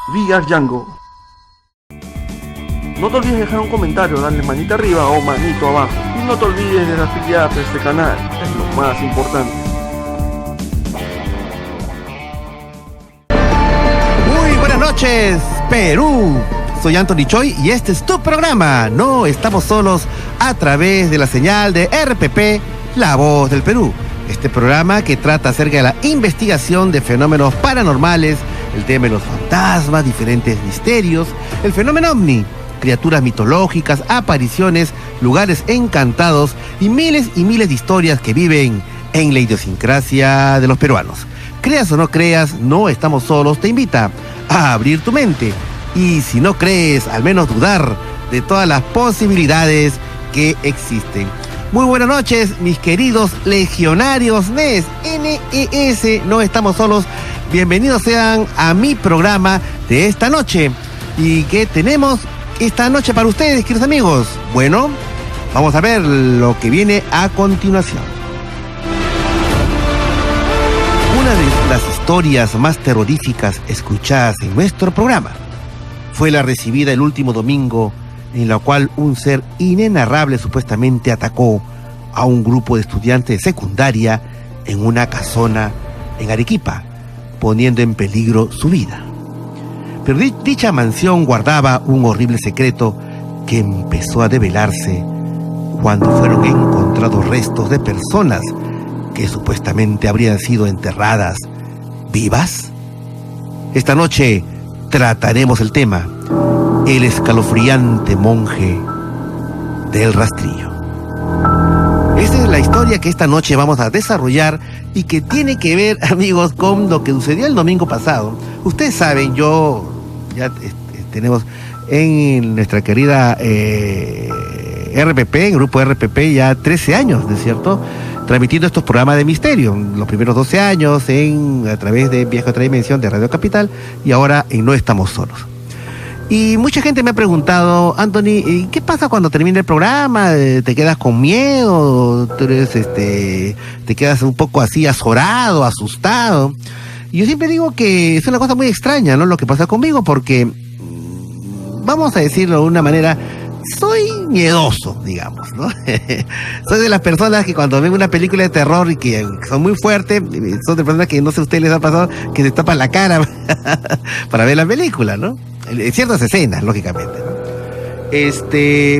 VR Django. No te olvides dejar un comentario, darle manita arriba o manito abajo. Y no te olvides de afiliarte a este canal, es lo más importante. Muy buenas noches, Perú. Soy Anthony Choi y este es tu programa. No estamos solos, a través de la señal de RPP, La Voz del Perú. Este programa que trata acerca de la investigación de fenómenos paranormales, el tema de los fantasmas, diferentes misterios, el fenómeno ovni, criaturas mitológicas, apariciones, lugares encantados y miles de historias que viven en la idiosincrasia de los peruanos. Creas o no creas, no estamos solos, te invita a abrir tu mente. Y si no crees, al menos dudar de todas las posibilidades que existen. Muy buenas noches, mis queridos legionarios NES, NES, no estamos solos. Bienvenidos sean a mi programa de esta noche. ¿Y qué tenemos esta noche para ustedes, queridos amigos? Bueno, vamos a ver lo que viene a continuación. Una de las historias más terroríficas escuchadas en nuestro programa fue la recibida el último domingo, en la cual un ser inenarrable supuestamente atacó a un grupo de estudiantes de secundaria en una casona en Arequipa, poniendo en peligro su vida. Pero dicha mansión guardaba un horrible secreto que empezó a develarse cuando fueron encontrados restos de personas que supuestamente habrían sido enterradas vivas. Esta noche trataremos el tema, el escalofriante monje del rastrillo. Esta es la historia que esta noche vamos a desarrollar y que tiene que ver, amigos, con lo que sucedió el domingo pasado. Ustedes saben, tenemos en nuestra querida RPP, en grupo RPP, ya 13 años, ¿no es cierto?, transmitiendo estos programas de misterio. Los primeros 12 años a través de Viaje a otra dimensión de Radio Capital y ahora en No Estamos Solos. Y mucha gente me ha preguntado, Anthony, ¿qué pasa cuando termina el programa? ¿Te quedas con miedo? ¿Tú eres, te quedas un poco así azorado, asustado? Y yo siempre digo que es una cosa muy extraña, ¿no?, lo que pasa conmigo, porque, vamos a decirlo de una manera, soy miedoso, digamos, ¿no? Soy de las personas que cuando ven una película de terror y que son muy fuertes, son de personas que no sé si a ustedes les ha pasado, que se tapan la cara para ver la película, ¿no? En ciertas escenas, lógicamente, ¿no?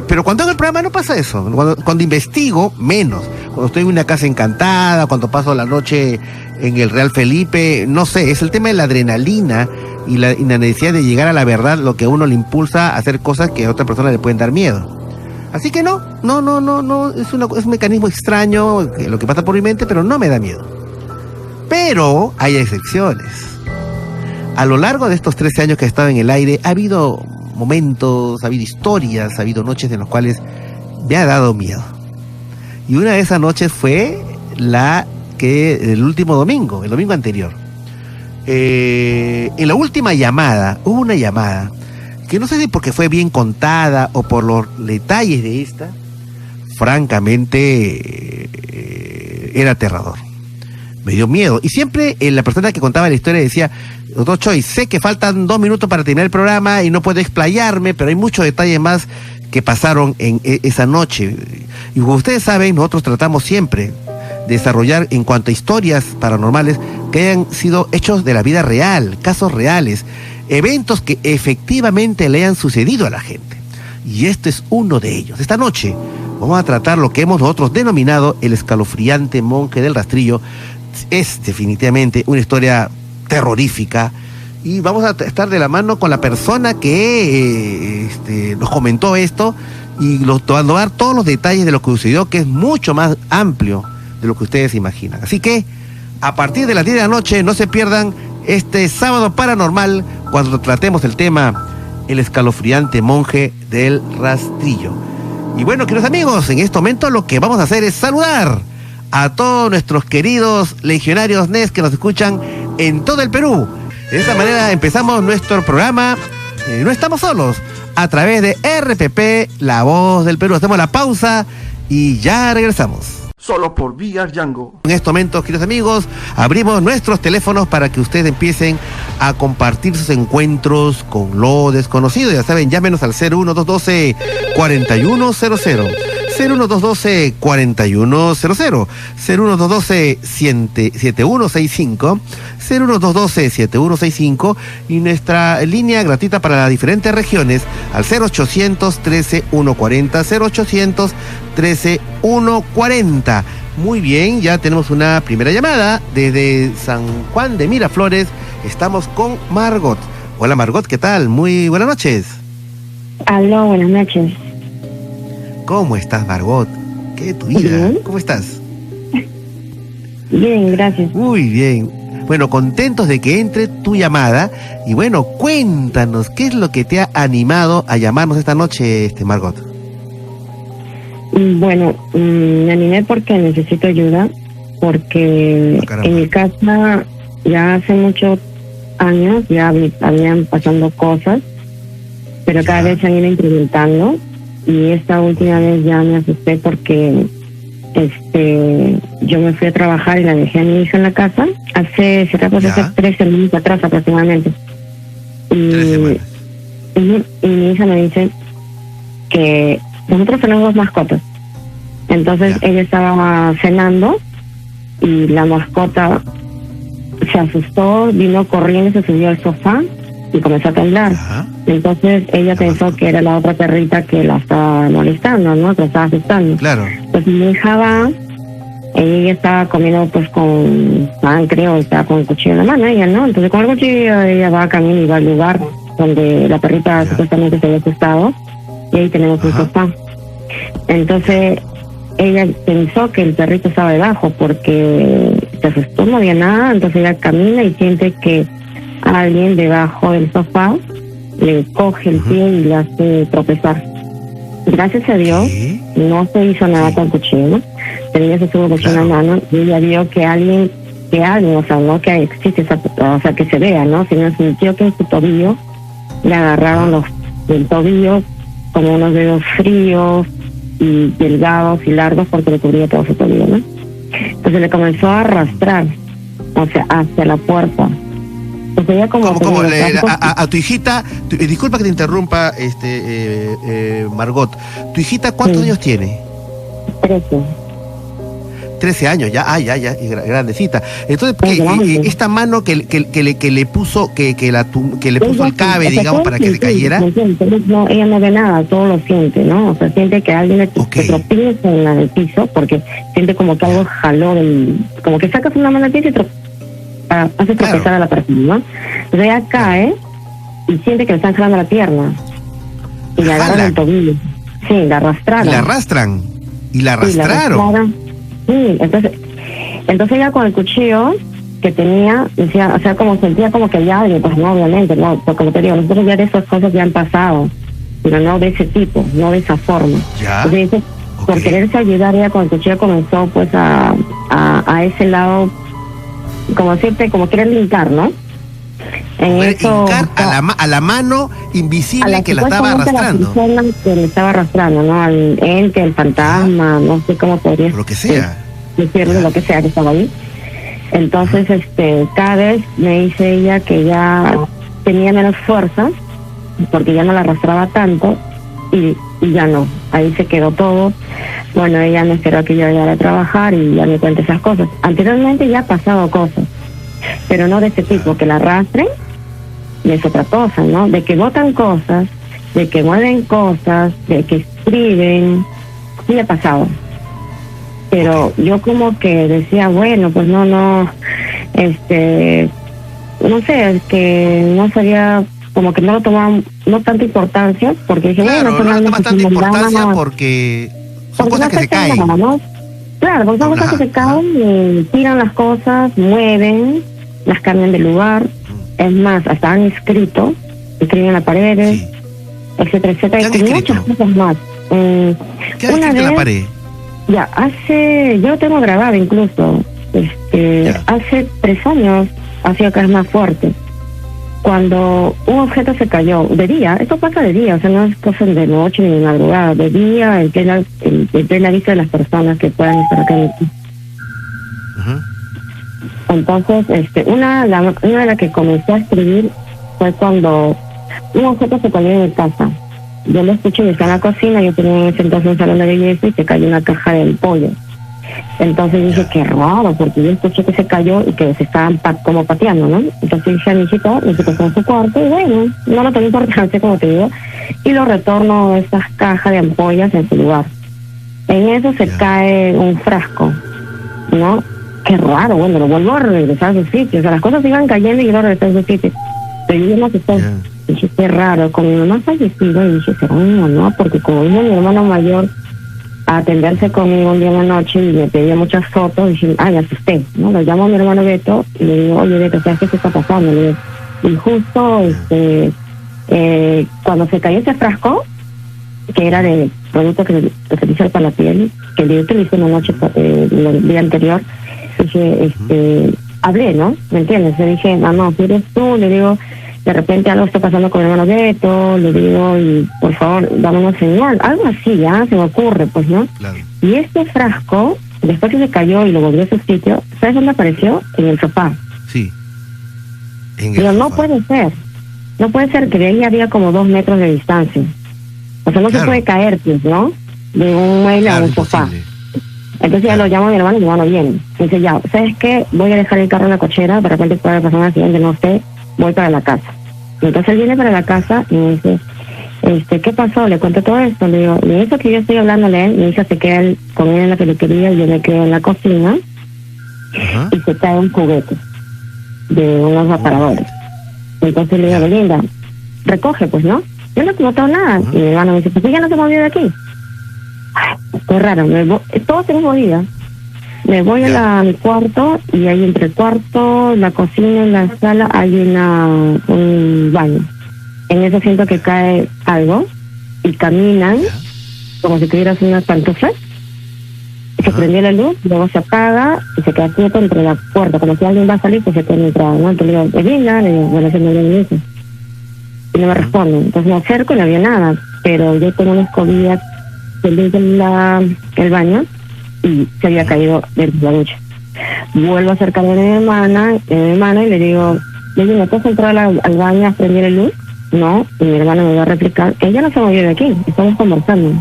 Pero cuando hago el programa no pasa eso. Cuando investigo, menos. Cuando estoy en una casa encantada, cuando paso la noche en el Real Felipe, no sé, es el tema de la adrenalina y la necesidad de llegar a la verdad lo que a uno le impulsa a hacer cosas que a otra persona le pueden dar miedo. Así que no, es un mecanismo extraño lo que pasa por mi mente, pero no me da miedo. Pero hay excepciones. A lo largo de estos 13 años que he estado en el aire, ha habido momentos, ha habido historias, ha habido noches en las cuales me ha dado miedo. Y una de esas noches fue el último domingo, el domingo anterior. En la última llamada, hubo una llamada que no sé si porque fue bien contada o por los detalles de esta, francamente era aterrador. Me dio miedo. Y siempre la persona que contaba la historia decía, doctor Choi, sé que faltan 2 minutos para terminar el programa y no puedo explayarme, pero hay muchos detalles más que pasaron en esa noche. Y como ustedes saben, nosotros tratamos siempre de desarrollar en cuanto a historias paranormales que hayan sido hechos de la vida real, casos reales, eventos que efectivamente le hayan sucedido a la gente. Y este es uno de ellos. Esta noche vamos a tratar lo que hemos nosotros denominado el escalofriante monje del rastrillo. Es definitivamente una historia terrorífica y vamos a estar de la mano con la persona que nos comentó esto y nos va a dar todos los detalles de lo que sucedió, que es mucho más amplio de lo que ustedes imaginan. Así que a partir de las 10 de la noche no se pierdan este sábado paranormal cuando tratemos el tema el escalofriante monje del rastrillo. Y bueno, queridos amigos, en este momento lo que vamos a hacer es saludar a todos nuestros queridos legionarios NES que nos escuchan en todo el Perú. De esta manera empezamos nuestro programa No Estamos Solos, a través de RPP, La Voz del Perú. Hacemos la pausa y ya regresamos. solo por VR Django. En estos momentos, queridos amigos, abrimos nuestros teléfonos para que ustedes empiecen a compartir sus encuentros con lo desconocido. Ya saben, llámenos al 01212-4100, 01212-4100, 01212-7165, 01212-7165 y nuestra línea gratuita para las diferentes regiones al 0800-13-140, 0800-13-140. Muy bien, ya tenemos una primera llamada desde San Juan de Miraflores. Estamos con Margot. Hola Margot, ¿qué tal? Muy buenas noches. Aló, buenas noches. ¿Cómo estás, Margot? ¿Qué de tu vida? Bien. ¿Cómo estás? Bien, gracias. Muy bien. Bueno, contentos de que entre tu llamada. Y bueno, cuéntanos, ¿qué es lo que te ha animado a llamarnos esta noche, Margot? Bueno, me animé porque necesito ayuda, porque en mi casa ya hace muchos años ya habían pasando cosas, pero cada vez se han ido incrementando, y esta última vez ya me asusté porque yo me fui a trabajar y la dejé a mi hija en la casa hace 3 semanas atrás aproximadamente. 3 semanas. Y mi hija me dice que nosotros tenemos mascotas. Entonces ella estaba cenando y la mascota se asustó, vino corriendo, se subió al sofá y comenzó a temblar. Entonces ella pensó que era la otra perrita que la estaba molestando, ¿no? Que la estaba asustando. Claro. Pues mi hija va, ella estaba comiendo pues con pan, creo, estaba con el cuchillo en la mano, ella, ¿no? Entonces con el cuchillo ella va a camino y va al lugar donde la perrita supuestamente se había asustado, y ahí tenemos un sofá. Entonces ella pensó que el perrito estaba debajo porque se asustó, no había nada. Entonces ella camina y siente que alguien debajo del sofá le coge el pie y le hace tropezar. Gracias a Dios no se hizo nada con el cuchillo, ¿no? Pero ella se estuvo en la mano y ella vio que alguien, o sea, no que existe esa, o sea, que se vea, ¿no? Sino sintió que en su tobillo le agarraron del tobillo como unos dedos fríos y delgados y largos porque le cubría todo su tobillo, ¿no? Entonces le comenzó a arrastrar, o sea, hacia la puerta. Entonces ella como a tu hijita, disculpa que te interrumpa, Margot, ¿tu hijita cuántos años tiene? 13. 13 años, ya, ya, grandecita. Entonces, esta mano que le puso, que le puso el cabe, digamos, para que se cayera. No, ella no ve nada, todo lo siente, ¿no? O sea, siente que alguien le tropieza en el piso, porque siente como que algo jaló como que sacas una mano al piso y hace tropezar a la persona, ¿no? Entonces ella cae y siente que le están jalando la pierna. Y le agarran el tobillo. Sí, la arrastraron. Y la arrastraron. Sí, entonces ella con el cuchillo que tenía, decía, o sea, como sentía como que había alguien, pues no, obviamente, no, porque como te digo, nosotros ya de esas cosas ya han pasado, pero no de ese tipo, no de esa forma. Entonces, por quererse ayudar, ella con el cuchillo comenzó pues a ese lado, como siempre, como querer linkar, ¿no? Hincar a la mano invisible que la estaba arrastrando. La persona que le estaba arrastrando, ¿no? Al ente, el fantasma, no sé cómo podría lo que sea. Decirle lo que sea que estaba ahí. Entonces, cada vez me dice ella que ya tenía menos fuerza, porque ya no la arrastraba tanto, y ya no. Ahí se quedó todo. Bueno, ella me esperó a que yo llegara a trabajar y ya me cuenta esas cosas. Anteriormente ya ha pasado cosas, pero no de ese tipo, que la arrastren, y es otra cosa, ¿no? De que botan cosas, de que mueven cosas, de que escriben, sí ha pasado. Pero yo como que decía, bueno, pues no sé, es que no sabía, como que no lo tomaban, no tanta importancia, porque dije, claro, bueno, no le tomas tanta importancia porque son cosas que se caen. Nada, ¿no? Claro, porque son cosas que se caen y tiran las cosas, mueven, las cambian de lugar. Es más, hasta han escriben en las paredes, etcétera, etcétera, y muchas cosas más. ¿Qué has escrito en la pared? Ya, yo lo tengo grabado incluso, hace 3 años ha sido cada vez más fuerte. cuando un objeto se cayó, de día, esto pasa de día, o sea, no es cosa de noche ni de madrugada, de día, en plena vista de las personas que puedan estar acá. Entonces, una de las que comencé a escribir fue cuando un objeto se cayó en mi casa. Yo lo escuché y estaba en la cocina, yo tenía en ese entonces un salón de belleza y se cayó una caja de pollo. Entonces dije, qué raro, porque yo escuché que se cayó y que se estaban como pateando, ¿no? Entonces dije a mi hijito fue en su cuarto y bueno, no lo tomé importancia, como te digo, y lo retorno esas cajas de ampollas en su lugar. En eso se cae un frasco, ¿no? Qué raro, bueno, lo vuelvo a regresar a su sitio, o sea, las cosas iban cayendo y yo lo regresé a su sitio. Pero yo no sé, dije, qué raro, con mi mamá fallecida, y dije, será mi mamá, porque como vino mi hermano mayor a atenderse conmigo un día en la noche y me pedía muchas fotos, y dije, ay, asusté, ¿no? Lo llamo a mi hermano Beto y le digo, oye, Beto, ¿sabes qué se está pasando? Le digo, y justo cuando se cayó ese frasco, que era de producto que se utiliza para la piel, que yo utilicé una noche, el día anterior, dije, hablé, ¿no? ¿Me entiendes? Le dije, mamá, si eres tú, le digo, de repente algo está pasando con mi hermano Beto, le digo, y por favor, dame una señal, algo así, ya, se me ocurre, pues, ¿no? Claro. Y este frasco, después que se cayó y lo volvió a su sitio, ¿sabes dónde apareció? En el sofá. Sí. Pero no puede ser que de ahí había como 2 metros de distancia. O sea, no se puede caer, pues, ¿no? De un mueble a un sofá. Entonces ya lo llamo a mi hermano y mi hermano viene. Dice, ya, ¿sabes qué? Voy a dejar el carro en la cochera, de repente puede pasar un accidente, no sé, voy para la casa. Y entonces él viene para la casa y me dice, ¿qué pasó? Le cuento todo esto. Le digo, y eso que yo estoy hablándole a él, mi hija se queda con él en la peluquería y yo me quedo en la cocina y se cae un juguete de unos aparadores. Entonces le digo, Belinda, recoge, pues, ¿no? Yo no he notado nada. Y mi hermano me dice, pues ya no te movió de aquí. Ay, qué raro, todos tenemos vida. Me voy a mi cuarto y ahí entre el cuarto, la cocina y la sala hay un baño. En eso siento que cae algo y caminan como si tuvieras unas pantuflas. Se prendió la luz, luego se apaga y se queda quieto entre la puerta, como si alguien va a salir, pues se queda entrado, ¿no? Entonces le digo, Belinda, le digo, bueno, se me viene eso. Y no me responde. Entonces me acerco y no había nada, pero yo tengo una escobilla que limpia el baño y se había caído dentro de la ducha. Vuelvo a acercarme a mi hermana y le digo, ¿me puedes entrar al baño a prender el luz? No, y mi hermana me va a replicar, ella no se movió de aquí, estamos conversando.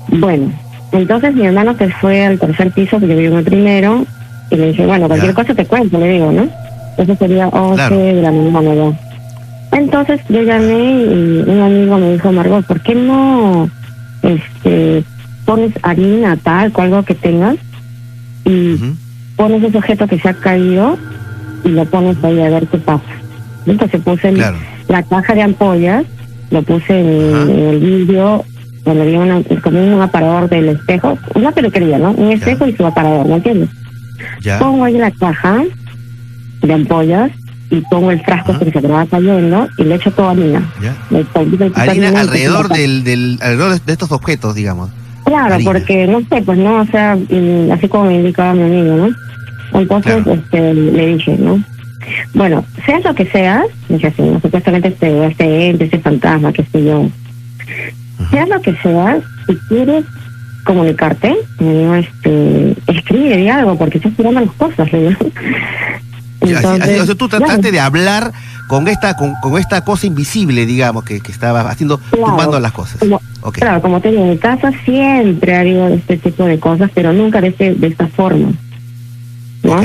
Bueno, entonces mi hermano se fue al 3er piso, porque yo vivo en el primero, y le dije, bueno, cualquier cosa te cuento, le digo, ¿no? Eso sería 11 de la mañana. Entonces yo llamé y un amigo me dijo, Margot, ¿por qué no pones harina, talco, algo que tengas y pones ese objeto que se ha caído y lo pones ahí a ver qué pasa? Entonces puse la caja de ampollas, lo puse en el vidrio, donde había como un aparador del espejo, una peluquería, ¿no? Un espejo y su aparador, ¿me entiendes? Pongo ahí la caja de ampollas y pongo el frasco que se me va cayendo y le echo toda harina. Harina alrededor alrededor de estos objetos, digamos. Claro, harina. Porque no sé, pues no, o sea, así como me indicaba mi amigo, ¿no? Entonces le dije, ¿no? Bueno, seas lo que seas, dije así, ¿no? Supuestamente este ente, este fantasma, que sé yo. Seas lo que seas, si quieres comunicarte, me digo, escribe, di algo, porque estás tirando las cosas, le digo. Entonces, o sea, tú trataste de hablar con esta cosa invisible, digamos, que estaba haciendo, tumbando las cosas. Claro, como te digo, en mi casa siempre ha habido este tipo de cosas, pero nunca de esta forma, ¿no?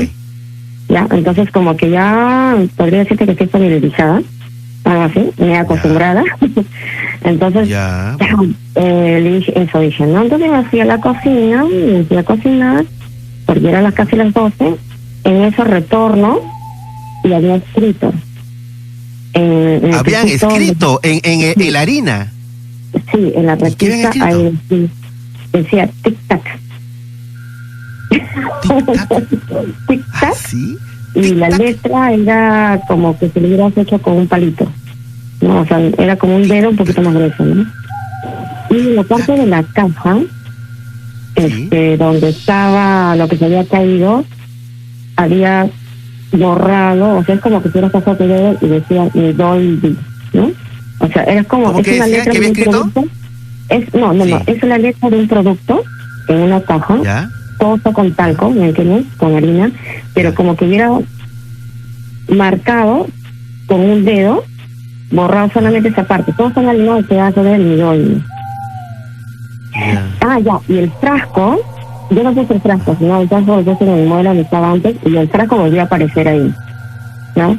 Ya, entonces como que ya podría decirte que estoy familiarizada, algo así, me acostumbrada. Entonces, le dije, eso dije, ¿no? Entonces me fui a la cocina, porque eran casi las 12. En eso retorno y había escrito. ¿Habían escrito en la harina? Sí, en la repisa ahí decía tic-tac. Tic-tac. ¿Sí? Y la letra era como que se le hubiera hecho con un palito, ¿no? O sea, era como un dedo un poquito más grueso, ¿no? Y en la parte de la caja, donde estaba lo que se había caído, había borrado, o sea, es como que tú eras pasado tu dedo y decía mi Dolby, ¿no? O sea, era como, ¿Cómo es que una decía? letra ¿Qué de había un escrito? producto, no, Sí. es la letra de un producto en una caja, ¿Ya? todo está con talco, ¿me entiendes? Con harina, pero Ya. como que hubiera marcado con un dedo, borrado solamente esa parte, todo está en el mismo pedazo del mi Dolby. Ya. Ya, y el frasco, yo no puse el frasco, sino el frasco yo se lo muero donde estaba antes, y el frasco volvió a aparecer ahí, ¿no?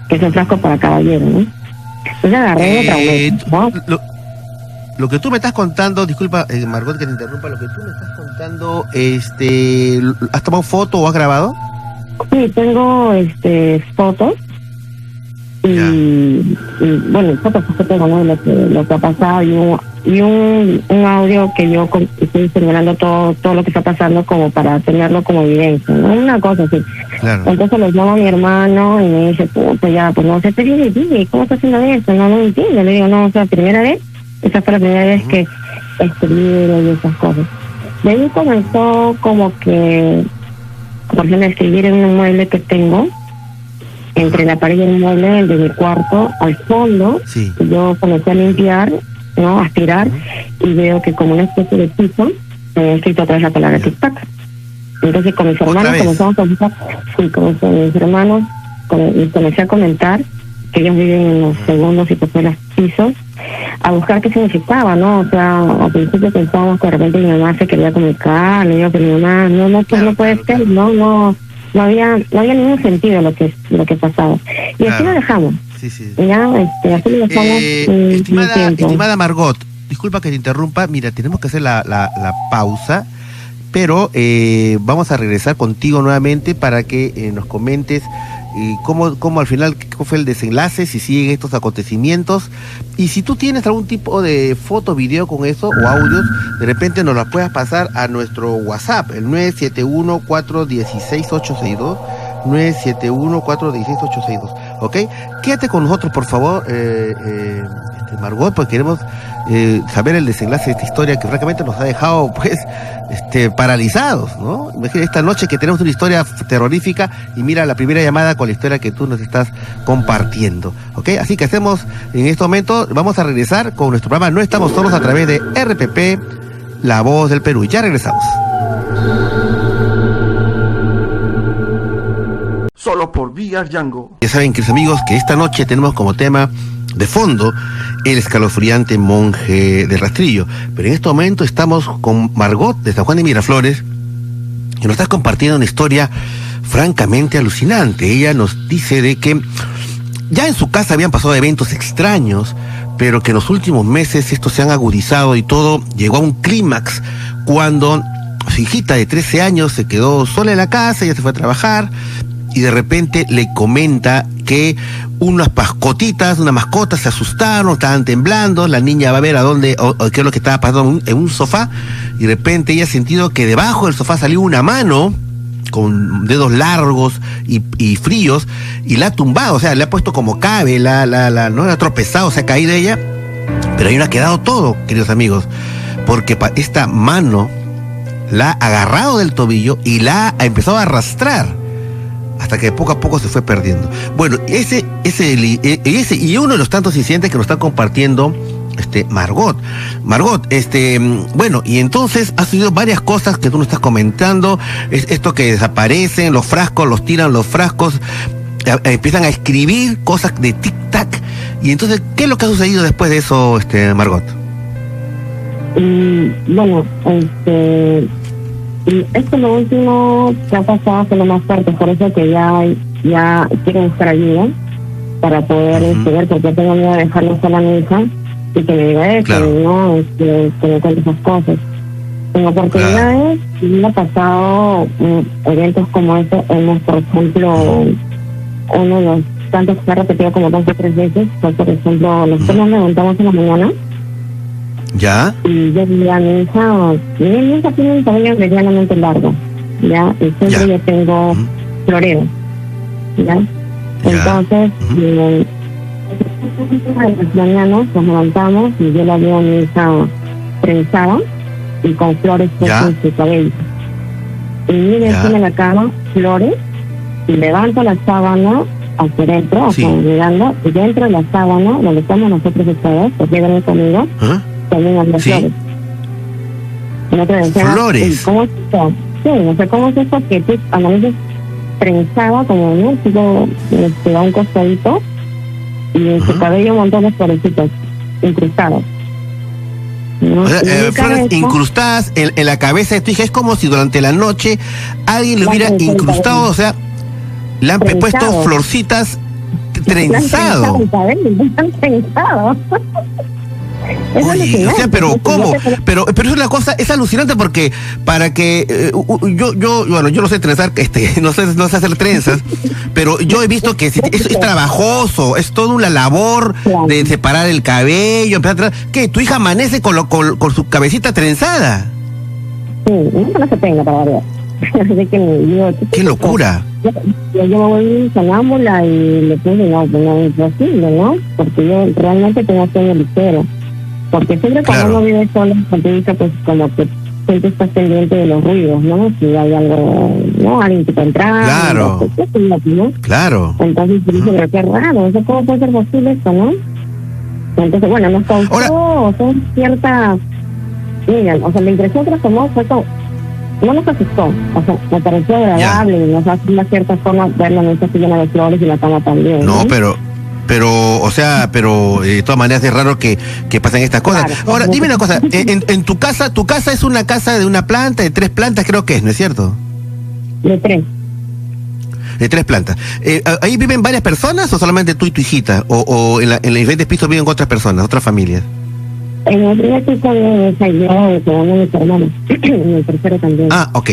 Que es un frasco para caballero, ¿no? Entonces agarré otra vez, ¿no? Lo que tú me estás contando, disculpa, Margot, que te interrumpa, lo que tú me estás contando, ¿has tomado foto o has grabado? Sí, tengo fotos y bueno, fotos que tengo, ¿no? Lo que ha pasado y un audio que yo estoy señalando todo lo que está pasando como para tenerlo como evidencia, ¿no? Una cosa así. Claro. Entonces le llamo a mi hermano y me dice, pues ya, pues no sé, pero dime, ¿cómo está haciendo eso? No entiendo. Le digo, no, o sea, primera vez, esa fue la primera vez que escribí y esas cosas. De ahí comenzó como que, por ejemplo, escribir en un mueble que tengo, entre la pared y el mueble de mi cuarto, al fondo, Sí. yo comencé a limpiar, ¿no? A aspirar, y veo que como una especie de piso, he escrito otra vez la palabra tic-tac. Entonces con mis hermanos comenzamos a buscar, sí, con mis hermanos, comencé a comentar que ellos viven en los segundos y terceros pisos, a buscar qué significaba, ¿no? O sea, al principio pensábamos que de repente mi mamá se quería comunicar, le digo que mi mamá, no puede ser, no había ningún sentido lo que pasaba. Y así lo dejamos. Sí, sí. Ya, así lo dejamos. Estimada Margot, disculpa que te interrumpa, mira, tenemos que hacer la pausa, pero vamos a regresar contigo nuevamente para que nos comentes cómo al final, cómo fue el desenlace, si siguen estos acontecimientos, y si tú tienes algún tipo de foto, video con eso, o audios, de repente nos las puedas pasar a nuestro WhatsApp, el 971-416-862, 971-416-862, ¿ok? Quédate con nosotros, por favor, Margot, porque queremos saber el desenlace de esta historia que francamente nos ha dejado, pues, paralizados, ¿no? Imagínate esta noche que tenemos una historia terrorífica y mira la primera llamada con la historia que tú nos estás compartiendo, ¿ok? Así que hacemos en este momento, vamos a regresar con nuestro programa No Estamos Solos a través de RPP, La Voz del Perú. Ya regresamos. Solo por VR Django. Ya saben, queridos amigos, que esta noche tenemos como tema de fondo el escalofriante monje de Rastrillo. Pero en este momento estamos con Margot de San Juan de Miraflores, que nos está compartiendo una historia francamente alucinante. Ella nos dice de que ya en su casa habían pasado eventos extraños, pero que en los últimos meses estos se han agudizado y todo llegó a un clímax cuando su hijita de 13 años se quedó sola en la casa, ella se fue a trabajar, y de repente le comenta que unas mascotas se asustaron, estaban temblando, la niña va a ver a dónde, o qué es lo que estaba pasando en un sofá, y de repente ella ha sentido que debajo del sofá salió una mano con dedos largos y fríos, y la ha tumbado, o sea, le ha puesto como cabe, no ha tropezado, se ha caído ella, pero ahí no ha quedado todo, queridos amigos, porque esta mano la ha agarrado del tobillo y la ha empezado a arrastrar, hasta que poco a poco se fue perdiendo. Bueno, ese y uno de los tantos incidentes que nos está compartiendo Margot, bueno, y entonces ha sucedido varias cosas que tú nos estás comentando, esto que desaparecen, los frascos, los tiran los frascos, empiezan a escribir cosas de tic-tac, y entonces, ¿qué es lo que ha sucedido después de eso, Margot? Bueno, esto es lo último que ha pasado, que lo más fuerte, por eso que ya quiero buscar ayuda para poder ver, porque tengo miedo de dejarlo sola a mi hija y que me diga eso, claro. ¿no? Que me cuente esas cosas. En oportunidades, me ha pasado eventos como este. Hemos, por ejemplo, uno de los tantos que se ha repetido como 2 o 3 veces fue, por ejemplo, nosotros nos levantamos en la mañana. ¿Ya? Y yo vi a mi hija tiene un cabello medianamente largo, ¿ya? Y siempre yo tengo floreo, ¿ya? Entonces, en las mañanas nos levantamos y yo la veo a mi hija trenzada y con flores en su cabello. Y mire encima de la cama, flores, levanto la sábana hacia adentro, Sí. o sea, mirando, y dentro de la sábana, donde estamos nosotros ustedes, porque vienen conmigo, ¿Ah? también había Sí. flores. Y no te decía, ¿Flores? ¿cómo es esto? Sí, o sea, ¿cómo es esto que tú amaneces trenzada como un tipo a un costadito y en su Ajá. cabello un montón de florecitas incrustados? ¿No? O sea, Y en mi flores cabeza, incrustadas en la cabeza de tu hija. Es como si durante la noche alguien le hubiera Trenzado. incrustado, o sea, le han Trenzado. puesto florcitas trenzado. el cabello, están trenzados. Es Oye, o alucinante. sea, pero Entonces, ¿cómo? yo te- Pero es una cosa, es alucinante porque para que bueno, yo no sé trenzar, no sé hacer trenzas, pero yo he visto que es trabajoso, es toda una labor Claro. de separar el cabello, empezar a ¿qué? Tu hija amanece con su cabecita trenzada. Sí, nunca no se tenga para variar. Así que yo, ¡Qué locura! Yo me voy sonámbula y le puse, no, pues no es posible, ¿no? Porque yo realmente tengo sueño ligero. Porque siempre cuando Claro. uno vive solo, cuando dice, pues como que siempre estás pendiente de los ruidos, ¿no? Si hay algo, ¿no? Alguien que te entra. Claro. ¿no? Claro. Entonces yo dije, pero qué raro, ¿eso cómo puede ser posible esto, no? Entonces, bueno, nos causó, Ahora- o sea, cierta... Miren, o sea, me interesó otra como, fue como... No nos asustó, o sea, me pareció agradable y nos hace una cierta forma verla en esta llena de flores y la cama también. No, pero, o sea, pero de todas maneras es raro que pasen estas cosas. Claro. Ahora, dime una cosa, en tu casa es una casa de una planta, de 3 plantas, creo que es, ¿no es cierto? De 3. De 3 plantas. ¿Ahí viven varias personas o solamente tú y tu hijita? ¿O en los diferentes pisos viven otras personas, otras familias? En el primer piso de yo, con mis hermanos, en el tercero también. Ah, ok.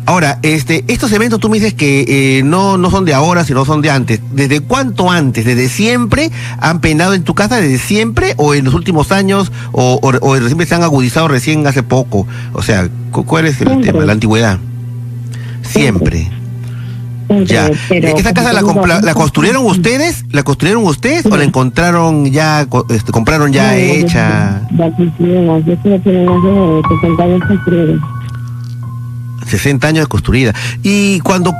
Ahora, estos eventos tú me dices que no son de ahora, sino son de antes. ¿Desde cuánto antes? ¿Desde siempre han penado en tu casa? ¿Desde siempre? ¿O en los últimos años? ¿O siempre se han agudizado recién hace poco? O sea, ¿cuál es el Siempre. tema? La antigüedad. Siempre. Siempre, Ya. pero, ¿Esta casa la pues, construyeron ustedes? ¿La construyeron ustedes o la encontraron ya, compraron ya hecha? La construimos, yo estuve tiene más de 60 años construido. 60 años de construida. Y cuando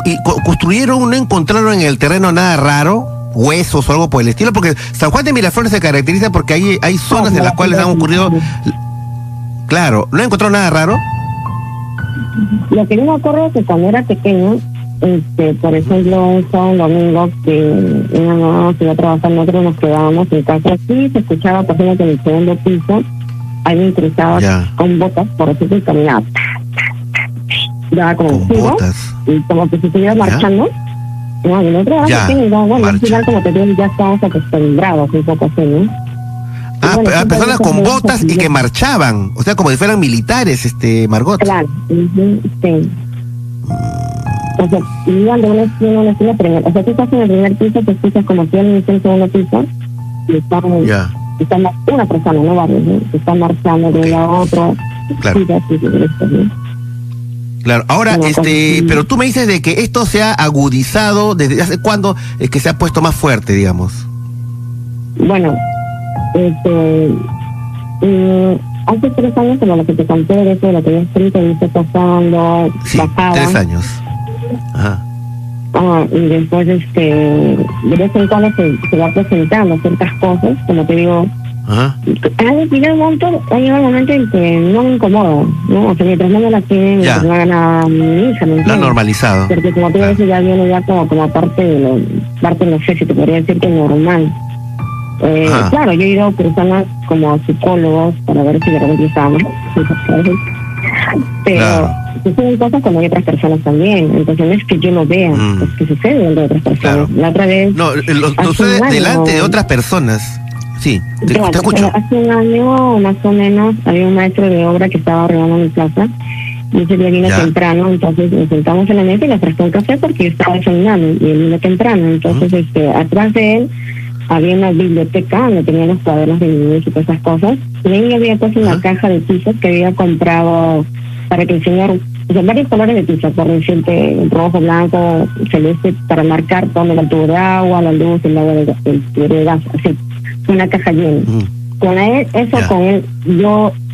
construyeron, ¿no encontraron en el terreno nada raro? ¿Huesos o algo por el estilo? Porque San Juan de Miraflores se caracteriza porque hay zonas en las cuales han ocurrido... Claro, ¿no encontraron nada raro? Lo que yo me acuerdo es que cuando era pequeño, por ejemplo, un sábado, un domingo, que una mamá se iba a trabajar, nosotros nos quedábamos en casa. Sí, se escuchaba, por ejemplo, que en el segundo piso alguien cruzaba Ya. con botas, por ejemplo, y caminaba. Daba como Con un giro, botas. y como que se estuviera marchando. No, y el otro Ya, pequeño, y bueno, al marcha. final, como te digo, ya estábamos acostumbrados un poco así, ¿no? Ah, bueno, siempre personas hay con cosas botas y así. que marchaban. O sea, como si fueran militares, Margot. Claro, sí. O sea, iban de una esquina a una esquina, pero, o sea, tú estás en el primer piso, te escuchas como que alguien está en el segundo piso, y están, Ya. una persona, no varios, ¿no? Que están marchando de un lado a otro. Claro. Sí, así, ¿no? Claro, ahora, Una cosa así. pero tú me dices de que esto se ha agudizado, ¿desde hace cuándo es que se ha puesto más fuerte, digamos? Bueno, hace 3 años, como lo que te conté, de eso, de lo que había escrito, dice pasando, Sí, bajaba. 3 años. Ajá. Y después, de vez en cuando se va presentando ciertas cosas, como te digo. Ajá. Llega un momento en que no me incomoda, ¿no? O sea, mientras no me la tienen, Ya. mientras no hagan a mi hija, ¿me Lo han entiendes? normalizado. Porque como te digo, eso ya viene ya como parte de no sé si te podría decir que normal. Ajá. Claro, yo he ido a personas como psicólogos para ver si de repente estábamos. Pero Claro. suceden cosas como hay otras personas también. Entonces no es que yo lo vea, Mm. es que sucede entre otras personas. Claro. La otra vez... No, lo hace sucede un año- delante de otras personas. Sí, te Claro, escucho. hace un año más o menos había un maestro de obra que estaba arreglando mi casa y ese día vino Ya. temprano, entonces nos sentamos en la mesa y le ofrecí un café porque yo estaba desayunando y él vino temprano, entonces atrás de él había una biblioteca donde tenía los cuadernos de niños y todas esas cosas y ahí había puesto una Ajá. caja de tizas que había comprado para que el señor, o sea, varios colores de tiza, por decirte, rojo, blanco, celeste, para marcar dónde va el tubo de agua, la luz, el agua, el tubo de gas, así, una caja llena. Con él, eso Ya. con él,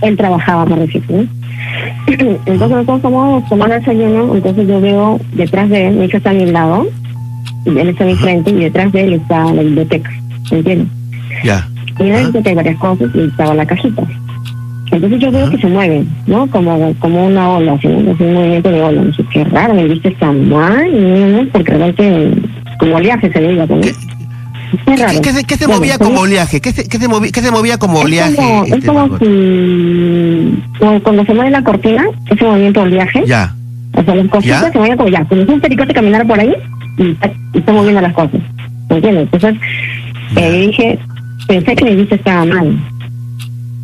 él trabajaba, por decirte, ¿no? Entonces nosotros somos tomando desayuno, entonces yo veo detrás de él, mi hija está a mi lado, él está de frente y detrás de él está la biblioteca, ¿me entiendes? Ya. Y en la biblioteca hay varias cosas y estaba la cajita. Entonces yo veo que se mueven, ¿no? Como una ola, así, ¿no? Es un movimiento de ola. No sé, qué raro, me viste tan mal, ¿no? Porque realmente como oleaje se veía, ¿no? Es raro. ¿Qué se movía como oleaje? ¿Qué se movía como oleaje? Es como si cuando se mueve la cortina, ese movimiento de oleaje. Ya. O sea, las cositas se mueven como como si un pericote caminara por ahí y está moviendo las cosas. ¿Me entiendes? Entonces, pensé que mi vista estaba mal.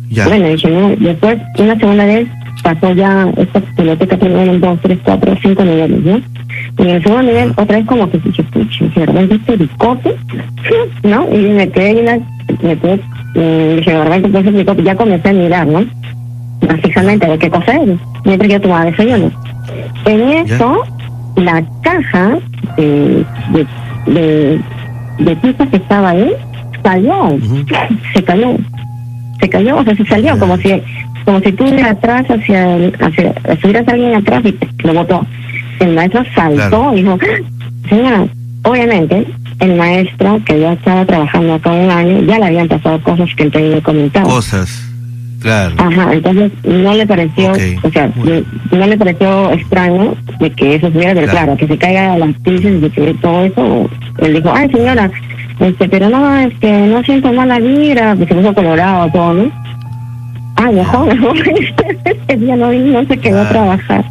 Ya. Bueno, dije, no. Después, una segunda vez, pasó ya, esta biblioteca tiene 1, 2, 3, 4, 5 niveles, ¿no? Y en el segundo nivel, otra vez como que dije, pucha, de repente este pericote, ¿no? Y me quedé, dije, de repente pues ese pericote, ya comencé a mirar, ¿no? Más fijamente, a ver qué cosa es. Mientras yo tomaba desayuno. En eso, la caja de pizza que estaba ahí, salió, se cayó, o sea, se salió, como si tú de atrás estuvieras alguien atrás y lo botó. El maestro saltó y dijo, señora, obviamente, el maestro que ya estaba trabajando acá un año, ya le habían pasado cosas que él te había comentado. Cosas, claro. Ajá, entonces no le pareció, o sea, no le pareció extraño de que eso subiera, pero claro, que se caiga las pizzas y que todo eso, él dijo, ay señora, pero no, es que no siento mala vibra, pues se puso colorado todo, ¿no? Mejor, ese día no se quedó a trabajar.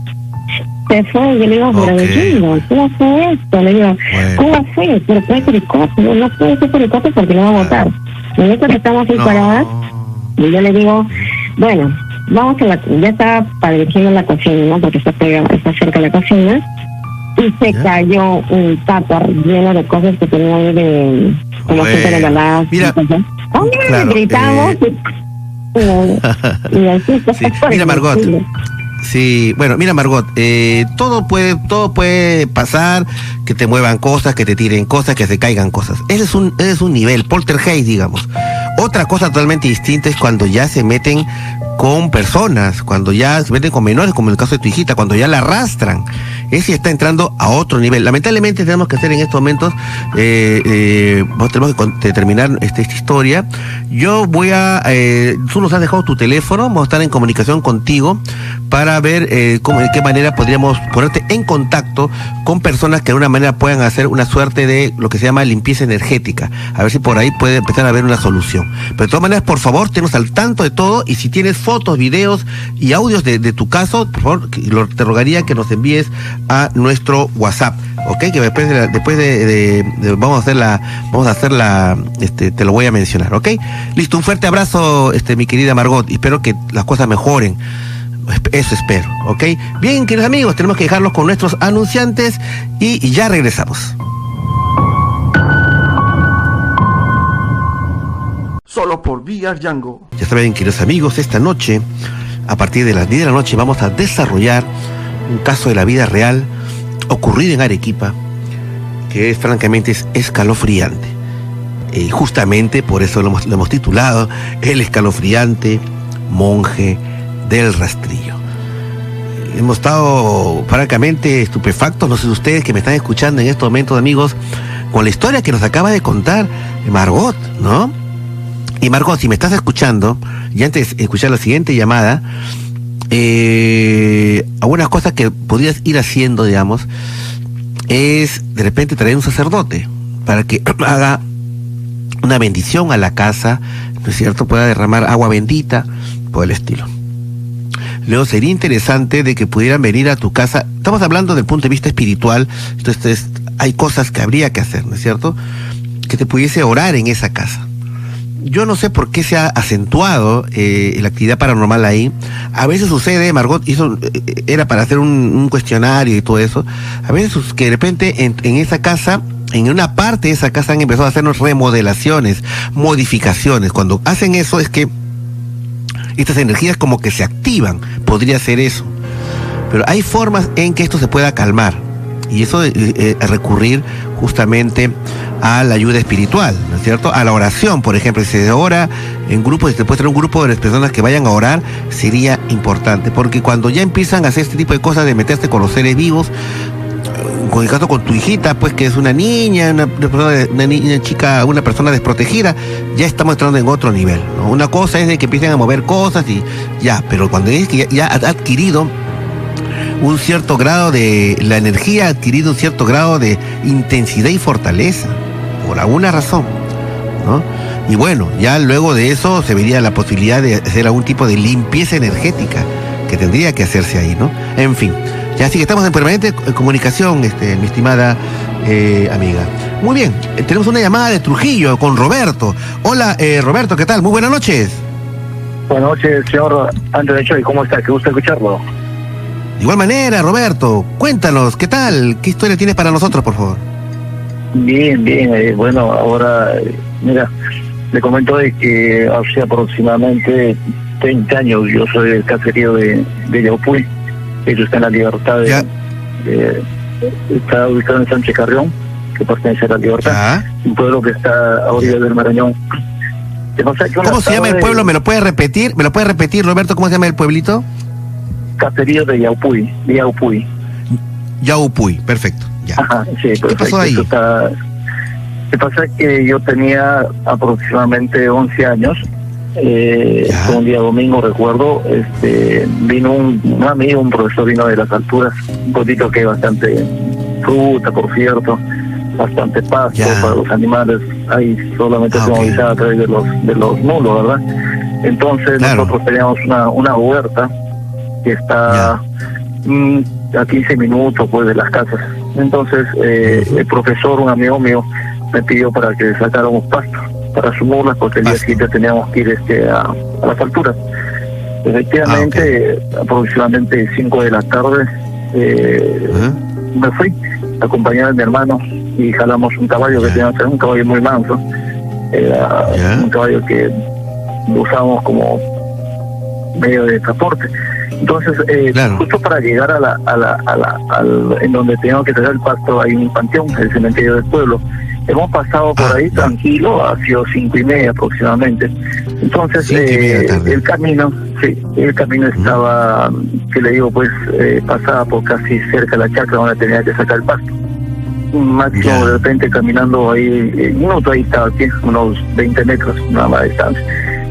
Se fue, y yo le digo, pero ¿cómo fue esto? Le digo, ¿cómo fue? Pero fue pericote, no puede ser pericote porque no va a votar. Y en esto que estamos ahí paradas, y yo le digo, bueno, vamos ya estaba para dirigirme a la cocina, ¿no? Porque está cerca de la cocina. Y se cayó un tupper lleno de cosas que tenía ahí de como gente de baladas. Mira, claro, gritamos y así está. Sí. Mira, Margot. Sí, bueno, mira, Margot, todo puede pasar, que te muevan cosas, que te tiren cosas, que se caigan cosas. Ese es un nivel, poltergeist, digamos. Otra cosa totalmente distinta es cuando ya se meten con personas, cuando ya se meten con menores, como en el caso de tu hijita, cuando ya la arrastran. Ese está entrando a otro nivel. Lamentablemente tenemos que hacer en estos momentos, tenemos que terminar esta historia. Yo tú nos has dejado tu teléfono, vamos a estar en comunicación contigo para ver de qué manera podríamos ponerte en contacto con personas que de alguna manera puedan hacer una suerte de lo que se llama limpieza energética. A ver si por ahí puede empezar a haber una solución. Pero de todas maneras, por favor, tenos al tanto de todo, y si tienes fotos, videos y audios de tu caso, por favor, te rogaría que nos envíes a nuestro WhatsApp, ¿ok? Que después vamos a hacerla, te lo voy a mencionar, ¿ok? Listo, un fuerte abrazo, mi querida Margot, y espero que las cosas mejoren. Eso espero, ¿ok? Bien, queridos amigos, tenemos que dejarlos con nuestros anunciantes y ya regresamos. Solo por VR Django. Ya saben, queridos amigos, esta noche, a partir de las 10 de la noche, vamos a desarrollar un caso de la vida real ocurrido en Arequipa, que francamente es escalofriante. Justamente por eso lo hemos titulado El escalofriante monje del rastrillo. Hemos estado francamente estupefactos, no sé ustedes que me están escuchando en estos momentos, amigos, con la historia que nos acaba de contar Margot, ¿no? Y Margot, si me estás escuchando, y antes de escuchar la siguiente llamada, algunas cosas que podrías ir haciendo, digamos, es de repente traer un sacerdote para que haga una bendición a la casa, ¿no es cierto? Pueda derramar agua bendita, por el estilo. Luego sería interesante de que pudieran venir a tu casa. Estamos hablando del punto de vista espiritual, entonces hay cosas que habría que hacer, ¿no es cierto? Que te pudiese orar en esa casa. Yo no sé por qué se ha acentuado la actividad paranormal ahí. A veces sucede, Margot era para hacer un cuestionario y todo eso. A veces que de repente en esa casa, en una parte de esa casa han empezado a hacernos remodelaciones, modificaciones. Cuando hacen eso es que estas energías como que se activan. Podría ser eso. Pero hay formas en que esto se pueda calmar. Y eso recurrir justamente a la ayuda espiritual, ¿no es cierto? A la oración, por ejemplo, si se ora en grupo, si se puede tener un grupo de las personas que vayan a orar, sería importante, porque cuando ya empiezan a hacer este tipo de cosas de meterse con los seres vivos, con el caso con tu hijita, pues que es una niña, una persona desprotegida, ya estamos entrando en otro nivel, ¿no? Una cosa es de que empiecen a mover cosas y ya, pero cuando es que ya ha adquirido un cierto grado de, la energía ha adquirido un cierto grado de intensidad y fortaleza, por alguna razón, ¿no? Y bueno, ya luego de eso se vería la posibilidad de hacer algún tipo de limpieza energética que tendría que hacerse ahí, ¿no? En fin, ya sí que estamos en permanente comunicación, mi estimada amiga. Muy bien, tenemos una llamada de Trujillo con Roberto. Hola, Roberto, ¿qué tal? Muy buenas noches. Buenas noches, señor Andrés Choy, ¿cómo está? Qué gusto escucharlo. De igual manera, Roberto, cuéntanos, ¿qué tal? ¿Qué historia tienes para nosotros, por favor? Bien, bueno, ahora, mira, le comento de que hace aproximadamente 30 años yo soy del caserío de Yaupuy. Ellos están en la Libertad, está ubicado en Sánchez Carrión, que pertenece a la Libertad, un pueblo que está a orillas del Marañón. ¿Cómo se llama el pueblo? ¿Me lo puedes repetir? Roberto? ¿Cómo se llama el pueblito? Caserío de Yaupuy. Yaupuy, perfecto. Ya. Ajá, sí, perfecto. ¿Qué pasó ahí? Lo que pasa es que yo tenía aproximadamente 11 años. Un día domingo, recuerdo, vino un amigo, un profesor, vino de las alturas, un poquito que bastante fruta, por cierto, bastante pasto para los animales. Ahí solamente se movilizaba a través de los mulos, ¿verdad? Entonces nosotros teníamos una huerta que está a 15 minutos pues de las casas. Entonces el profesor, un amigo mío, me pidió para que sacáramos pasto para su mula, porque el día siguiente teníamos que ir a las alturas. Efectivamente, aproximadamente 5 de la tarde me fui acompañado de mi hermano y jalamos un caballo que tenía un caballo muy manso. Era un caballo que usábamos como medio de transporte. Entonces, justo para llegar en donde teníamos que sacar el pasto, hay un panteón, el cementerio del pueblo. Hemos pasado por ahí tranquilo, ha sido 5:30 aproximadamente. Entonces, el camino estaba, que le digo, pues, pasaba por casi cerca de la chacra donde tenía que sacar el pasto. Máximo de repente caminando ahí, minuto ahí estaba aquí, unos 20 metros, nada más de distancia.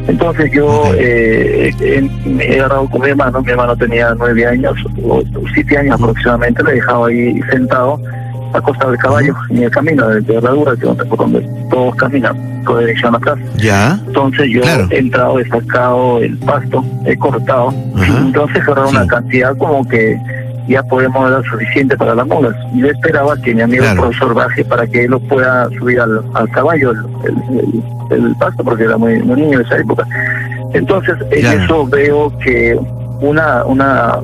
Entonces yo me he agarrado con mi hermano tenía 9 años, o 7 años aproximadamente, le dejaba ahí sentado, acostado del caballo, en el camino de herradura, que por donde todos caminan, con dirección atrás. Entonces yo he entrado, he sacado el pasto, he cortado, entonces era una cantidad como que ya podemos dar suficiente para las mulas. Yo esperaba que mi amigo el profesor baje para que él lo pueda subir al caballo, el pasto, porque era muy niño en esa época. Entonces en eso veo que una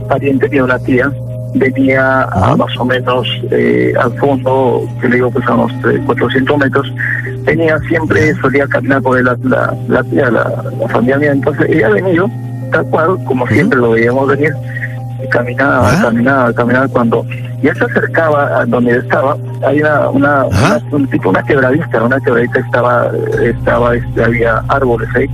pariente mía, una tía, venía a más o menos al fondo, que le digo pues a unos 400 metros, venía siempre, solía caminar por la tía, la familia mía. Entonces ella ha venido tal cual como siempre lo veíamos venir, caminaba cuando ya se acercaba a donde estaba. Hay una quebradita había árboles ahí.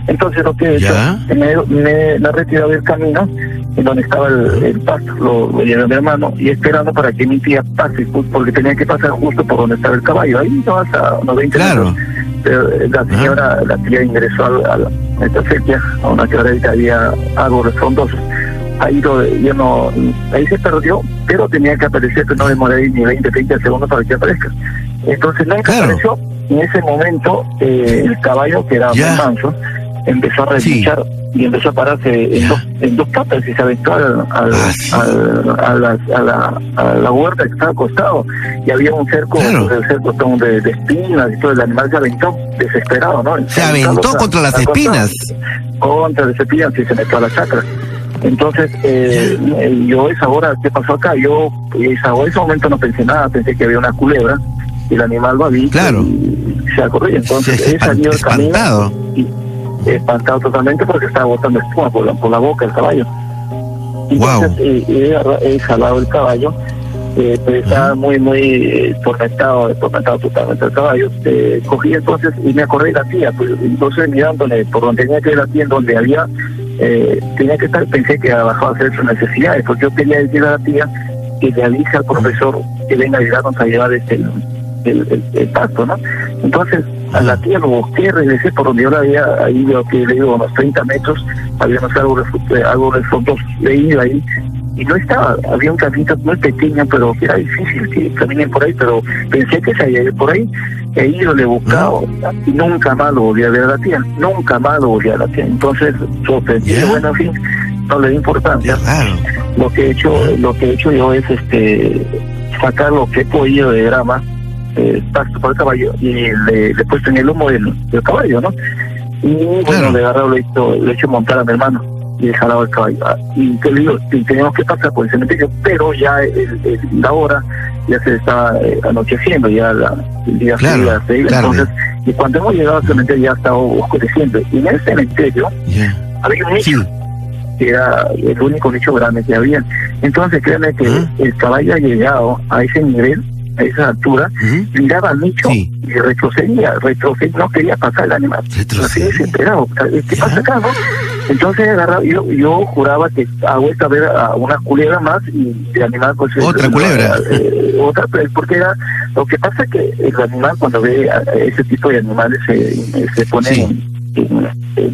Entonces lo que he hecho, me he retirado del camino en donde estaba el pasto, lo llevé a mi hermano y esperando para que mi tía pase, porque tenía que pasar justo por donde estaba el caballo, ahí no hasta unos 20 metros. Pero la tía ingresó a esta sequía, a una quebradita, había árboles frondosos. Ahí ahí se perdió, pero tenía que aparecer, que no demoré ni 30 segundos para que aparezca. Entonces nunca apareció. En ese momento el caballo, que era muy manso, empezó a relinchar y empezó a pararse en dos patas y se aventó a la huerta que estaba acostado, y había un cerco, el cerco de espinas y todo. El animal se aventó desesperado, ¿no? Se aventó contra las espinas. Contra las espinas y se metió a la chacra. Entonces, yo esa hora, ¿qué pasó acá? Yo en ese momento no pensé nada, pensé que había una culebra y el animal lo había y se acorrió. Entonces he salido del camino y espantado totalmente porque estaba botando espuma por la boca el caballo. Entonces he jalado el caballo, pero estaba muy tormentado totalmente el caballo. Cogí entonces y me acordé de la tía, pues, entonces mirándole por donde tenía que ir la tía, donde había tenía que estar, pensé que había bajado a hacer sus necesidades, porque yo quería decirle a la tía que le avise al profesor que venga a ayudarnos a llevar el pasto, ¿no? Entonces a la tía lo busqué, regresé por donde yo la había ido, que le digo, unos 30 metros, había unos árboles frondosos, le he ido ahí y no estaba, había un camino muy pequeño, pero que era difícil que caminen por ahí, pero pensé que se había ido por ahí, he ido, le he buscado y nunca más lo volví a ver a la tía, nunca más lo volví a la tía. Entonces sorprendido, bueno, en fin, no le di importancia. Lo que he hecho yo es sacar lo que he podido de grama, pasto para el caballo, y le he puesto en el lomo del caballo, ¿no? Y bueno, le he agarrado, le he hecho montar a mi hermano y he jalado el caballo. Y te digo, teníamos que pasar por el cementerio, pero ya la hora ya se estaba anocheciendo, ya el día se iba. Entonces, y cuando hemos llegado al cementerio ya estaba oscureciendo. Y en el cementerio había un nicho, que era el único nicho grande que había. Entonces, créanme que el caballo ha llegado a ese nivel, a esa altura, miraba al nicho y retrocedía, no quería pasar el animal. Así desesperado. ¿Qué pasa acá, no? Entonces yo juraba que hago esta vez a una culebra más y el animal pues otra culebra otra, porque era lo que pasa que el animal cuando ve a ese tipo de animales se pone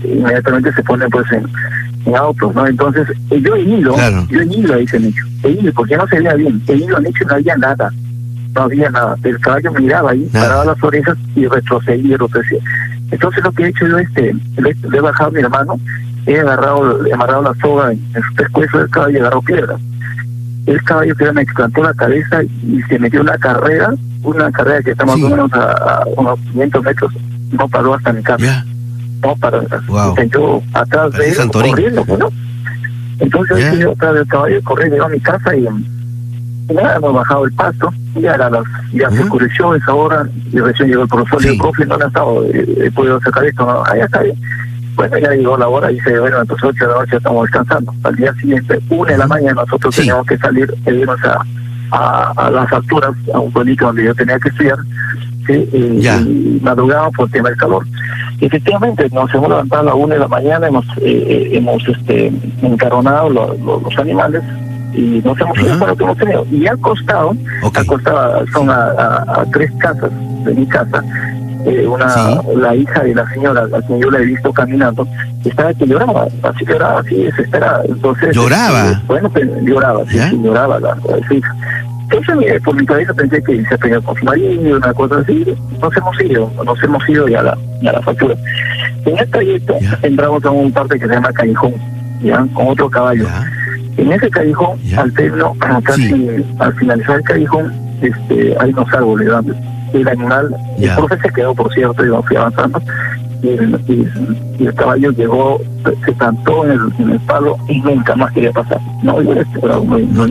inmediatamente se pone pues en autos, ¿no? Entonces yo he ido a ese nicho, porque no se veía bien, he ido al nicho y no había nada. El caballo me miraba ahí, paraba las orejas y retrocedía. Entonces lo que he hecho yo le he bajado a mi hermano, he amarrado la soga en el pescuezo del caballo y agarró piedra. El caballo que me explantó la cabeza y se metió una carrera que estamos más o menos a unos 500 metros, no paró hasta mi casa. No paró. Yo atrás de él, corriendo, ¿no? Entonces yo atrás del caballo corriendo, llegó a mi casa y nada, hemos bajado el pasto, ya se oscureció esa hora y recién llegó el profesor y el profe no le ha estado, he podido sacar esto, ¿no? Ya está bien. Bueno, ya llegó la hora y dice, bueno, entonces 8 de la noche estamos descansando. Al día siguiente, 1 de la mañana, nosotros teníamos que salir e irnos a las alturas, a un pueblito donde yo tenía que estudiar, y madrugábamos por el tema del calor. Y efectivamente, nos hemos levantado a las 1 de la mañana, hemos encaronado los animales, y nos hemos ido para lo que hemos tenido. Y al costado son a 3 casas de mi casa, la hija de la señora a quien yo la he visto caminando, estaba que lloraba, así desesperada. Entonces lloraba lloraba su hija. Entonces por mi cabeza pensé que se peleó con su marido, una cosa así. Nos hemos ido ya a la factura. En el trayecto entramos a un parte que se llama Callejón, con otro caballo. En ese callejón, al finalizar el callejón, hay unos árboles grandes. El animal, el profe se quedó, por cierto, y yo fui avanzando, y el caballo llegó, se plantó en el palo y nunca más quería pasar. No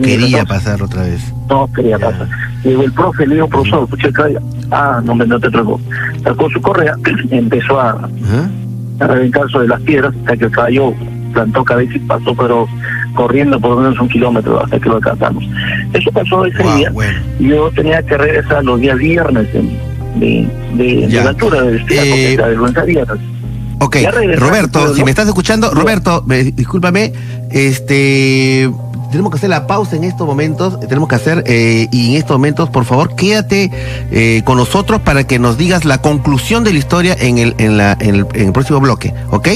quería pasar otra vez. No quería pasar. Llegó el profe, le dijo, profesor, escuché el caballo. No te traigo. Sacó su correa, empezó a reventar sobre las piedras, hasta que el caballo plantó cabeza y pasó, pero corriendo por lo menos 1 kilómetro hasta que lo alcanzamos. Eso pasó ese día. Yo tenía que regresar los días viernes de la altura de lunes a viernes. Ok, Roberto, si me estás escuchando, Roberto, discúlpame, tenemos que hacer la pausa en estos momentos, y en estos momentos, por favor, quédate con nosotros para que nos digas la conclusión de la historia en el próximo bloque, ¿ok?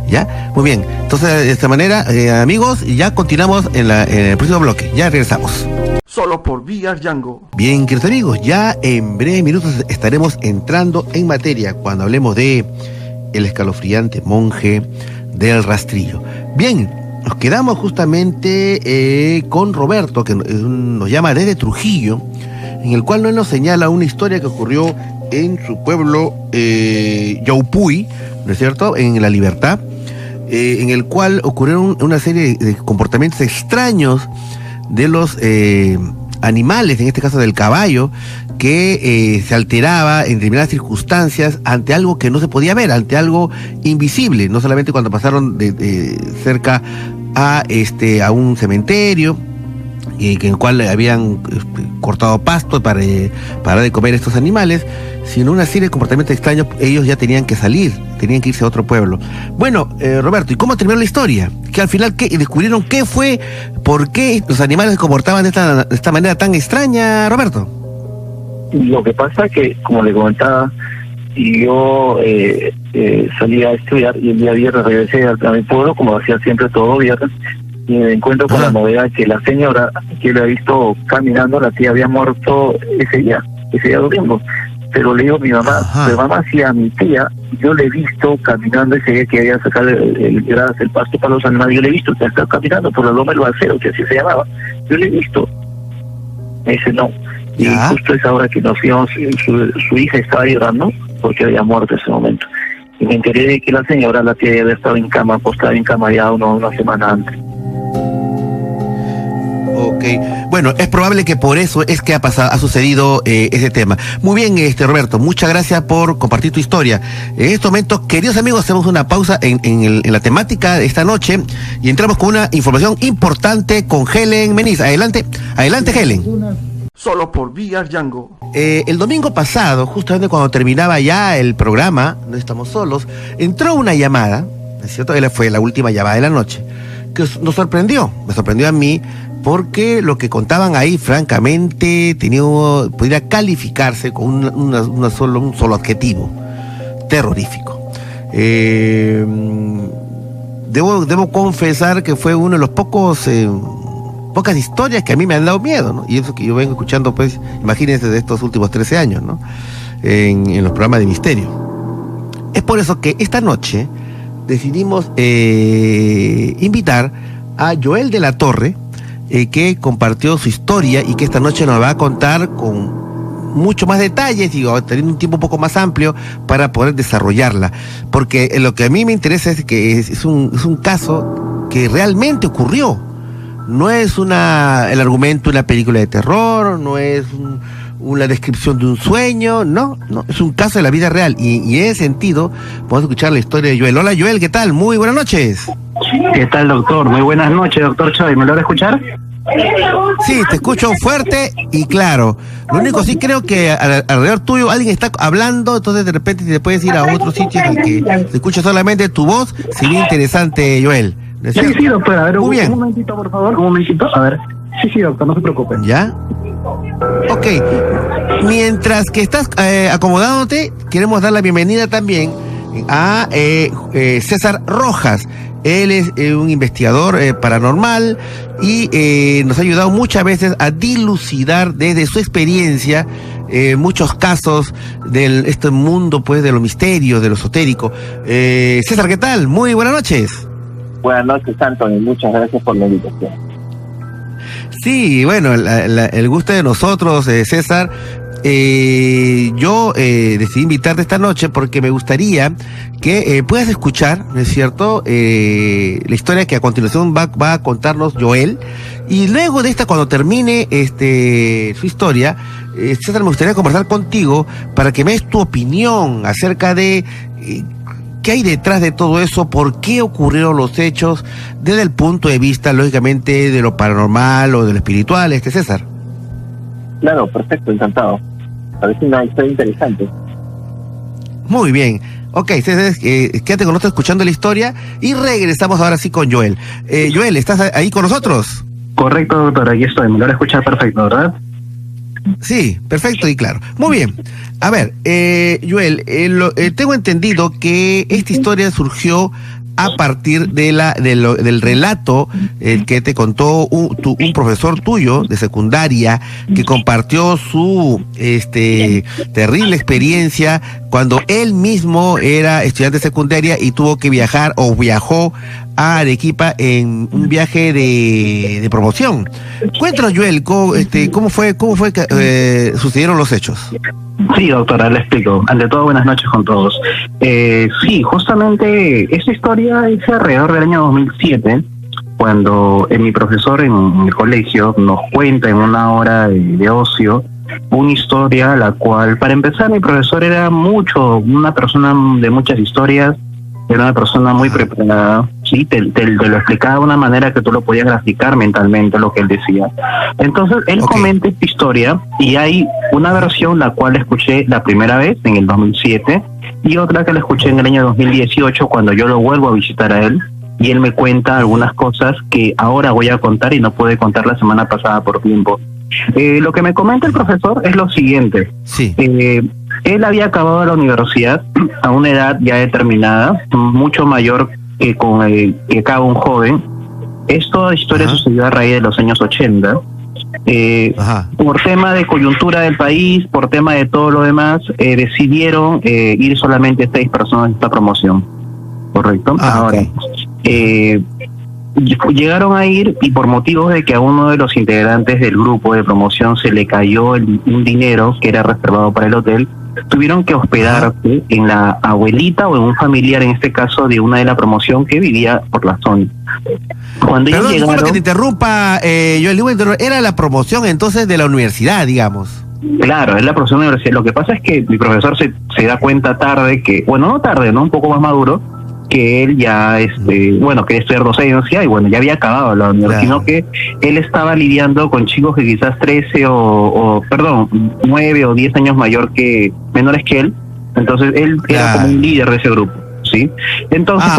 ¿Ya? Muy bien, entonces de esta manera, amigos, ya continuamos en el próximo bloque, ya regresamos. Solo por VR Django. Bien, queridos amigos, ya en breves minutos estaremos entrando en materia cuando hablemos de el escalofriante monje del rastrillo. Bien, nos quedamos justamente con Roberto, que nos llama desde Trujillo, en el cual nos señala una historia que ocurrió en su pueblo Yaupuy, ¿no es cierto?, en La Libertad, en el cual ocurrieron una serie de comportamientos extraños de los animales, en este caso del caballo, que se alteraba en determinadas circunstancias ante algo que no se podía ver, ante algo invisible, no solamente cuando pasaron de cerca a un cementerio, en el cual habían cortado pasto para de comer estos animales, sino una serie de comportamientos extraños. Ellos ya tenían que salir tenían que irse a otro pueblo. Bueno, Roberto, ¿y cómo terminó la historia? Que al final descubrieron qué fue, por qué los animales se comportaban de esta manera tan extraña, Roberto. Lo que pasa es que, como le comentaba, yo salí a estudiar y el día viernes regresé a mi pueblo, como hacía siempre todo viernes, y me encuentro con la novedad que la señora que le ha visto caminando, la tía había muerto ese día domingo. Pero le digo a mi mamá, mi mamá, sí, a mi tía, yo le he visto caminando ese día que había sacado el pasto para los animales, yo le he visto que está caminando por la loma del Balsero, que así se llamaba, yo le he visto. Me dice, no. Y justo esa hora que nos fuimos, su hija estaba llorando porque había muerto en ese momento. Y me enteré de que la señora, la tía, había estado en cama, acostada en cama ya una semana antes. Ok, bueno, es probable que por eso es que ha sucedido ese tema. Muy bien, Roberto, muchas gracias por compartir tu historia. En este momento, queridos amigos, hacemos una pausa en la temática de esta noche y entramos con una información importante con Helen Meniz. Adelante, Helen. Solo por VR Django. El domingo pasado, justamente cuando terminaba ya el programa, No Estamos Solos, entró una llamada, ¿es cierto? Fue la última llamada de la noche, que me sorprendió a mí, porque lo que contaban ahí, francamente, podría calificarse con un solo adjetivo: terrorífico. Debo confesar que fue uno de los pocas historias que a mí me han dado miedo, ¿no? Y eso que yo vengo escuchando, pues, imagínense, de estos últimos 13 años, ¿no? En los programas de misterio. Es por eso que esta noche decidimos invitar a Joel de la Torre, que compartió su historia y que esta noche nos va a contar con mucho más detalles y teniendo un tiempo un poco más amplio para poder desarrollarla. Porque lo que a mí me interesa es que es un caso que realmente ocurrió. No es el argumento de una película de terror, no es una descripción de un sueño, no, es un caso de la vida real. Y en ese sentido, podemos escuchar la historia de Joel. Hola, Joel, ¿qué tal? Muy buenas noches. ¿Qué tal, doctor? Muy buenas noches, doctor Chávez. ¿Me logra escuchar? Sí, te escucho fuerte y claro. Lo único, sí creo que alrededor tuyo alguien está hablando, entonces de repente te puedes ir a otro sitio en el que se escucha solamente tu voz. Sería interesante, Joel. Sí, doctor. A ver, muy bien. Un momentito, por favor. Un momentito. A ver. Sí, doctor, no se preocupen. ¿Ya? Ok. Mientras que estás acomodándote, queremos dar la bienvenida también a César Rojas. Él es un investigador paranormal y nos ha ayudado muchas veces a dilucidar desde su experiencia muchos casos de este mundo, pues, de lo misterio, de lo esotérico. César, ¿qué tal? Muy buenas noches. Buenas noches, Anthony. Muchas gracias por la invitación. Sí, bueno, el gusto de nosotros, César. Yo decidí invitarte esta noche porque me gustaría que puedas escuchar, ¿no es cierto?, la historia que a continuación va a contarnos Joel, y luego de esta, cuando termine su historia, César, me gustaría conversar contigo para que me des tu opinión acerca de qué hay detrás de todo eso, por qué ocurrieron los hechos, desde el punto de vista, lógicamente, de lo paranormal o de lo espiritual, César. Claro, perfecto, encantado. Parece una historia interesante. Muy bien. Ok, César, quédate con nosotros escuchando la historia y regresamos ahora sí con Joel. Joel, ¿estás ahí con nosotros? Correcto, doctor, aquí estoy. Me lo escuchar perfecto, ¿verdad? Sí, perfecto y claro. Muy bien. A ver, Joel, tengo entendido que esta historia surgió a partir del relato que te contó un profesor tuyo de secundaria, que compartió su terrible experiencia cuando él mismo era estudiante de secundaria y tuvo que viajó a Arequipa en un viaje de promoción. Cuéntanos, Joel, cómo fue que sucedieron los hechos. Sí, doctora, le explico. Ante todo, buenas noches con todos. Sí, justamente esta historia es alrededor del año 2007, cuando mi profesor en el colegio nos cuenta en una hora de ocio una historia, la cual, para empezar, mi profesor era una persona de muchas historias, era una persona muy preparada, sí, te lo explicaba de una manera que tú lo podías graficar mentalmente, lo que él decía. Entonces, él comenta esta historia y hay una versión la cual escuché la primera vez en el 2007 y otra que la escuché en el año 2018 cuando yo lo vuelvo a visitar a él y él me cuenta algunas cosas que ahora voy a contar y no pude contar la semana pasada por tiempo. Lo que me comenta el profesor es lo siguiente. Sí. Él había acabado la universidad a una edad ya determinada, mucho mayor que que acaba un joven. Esta historia sucedió a raíz de los años 80. Por tema de coyuntura del país, por tema de todo lo demás, decidieron ir solamente 6 personas a esta promoción. ¿Correcto? Ahora, llegaron a ir y por motivos de que a uno de los integrantes del grupo de promoción se le cayó un dinero que era reservado para el hotel, tuvieron que hospedarse en la abuelita o en un familiar, en este caso, de una de la promoción que vivía por la zona. Cuando Perdón, ellos llegaron, que te interrumpa, era la promoción entonces de la universidad, digamos. Claro, es la promoción de la universidad. Lo que pasa es que mi profesor se da cuenta tarde que, bueno, no tarde, ¿no? Un poco más maduro, que él ya, quería estudiar docencia y bueno, ya había acabado la universidad, sino que él estaba lidiando con chicos que quizás 9 o 10 años menores que él, entonces él era como un líder de ese grupo, ¿sí? Entonces,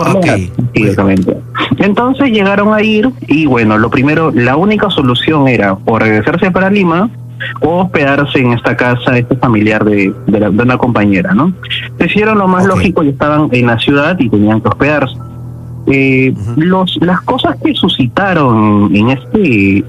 entonces llegaron a ir y bueno, la única solución era o regresarse para Lima o hospedarse en esta casa, familiar de una compañera, ¿no? Decidieron lo más lógico y estaban en la ciudad y tenían que hospedarse. Las cosas que suscitaron en este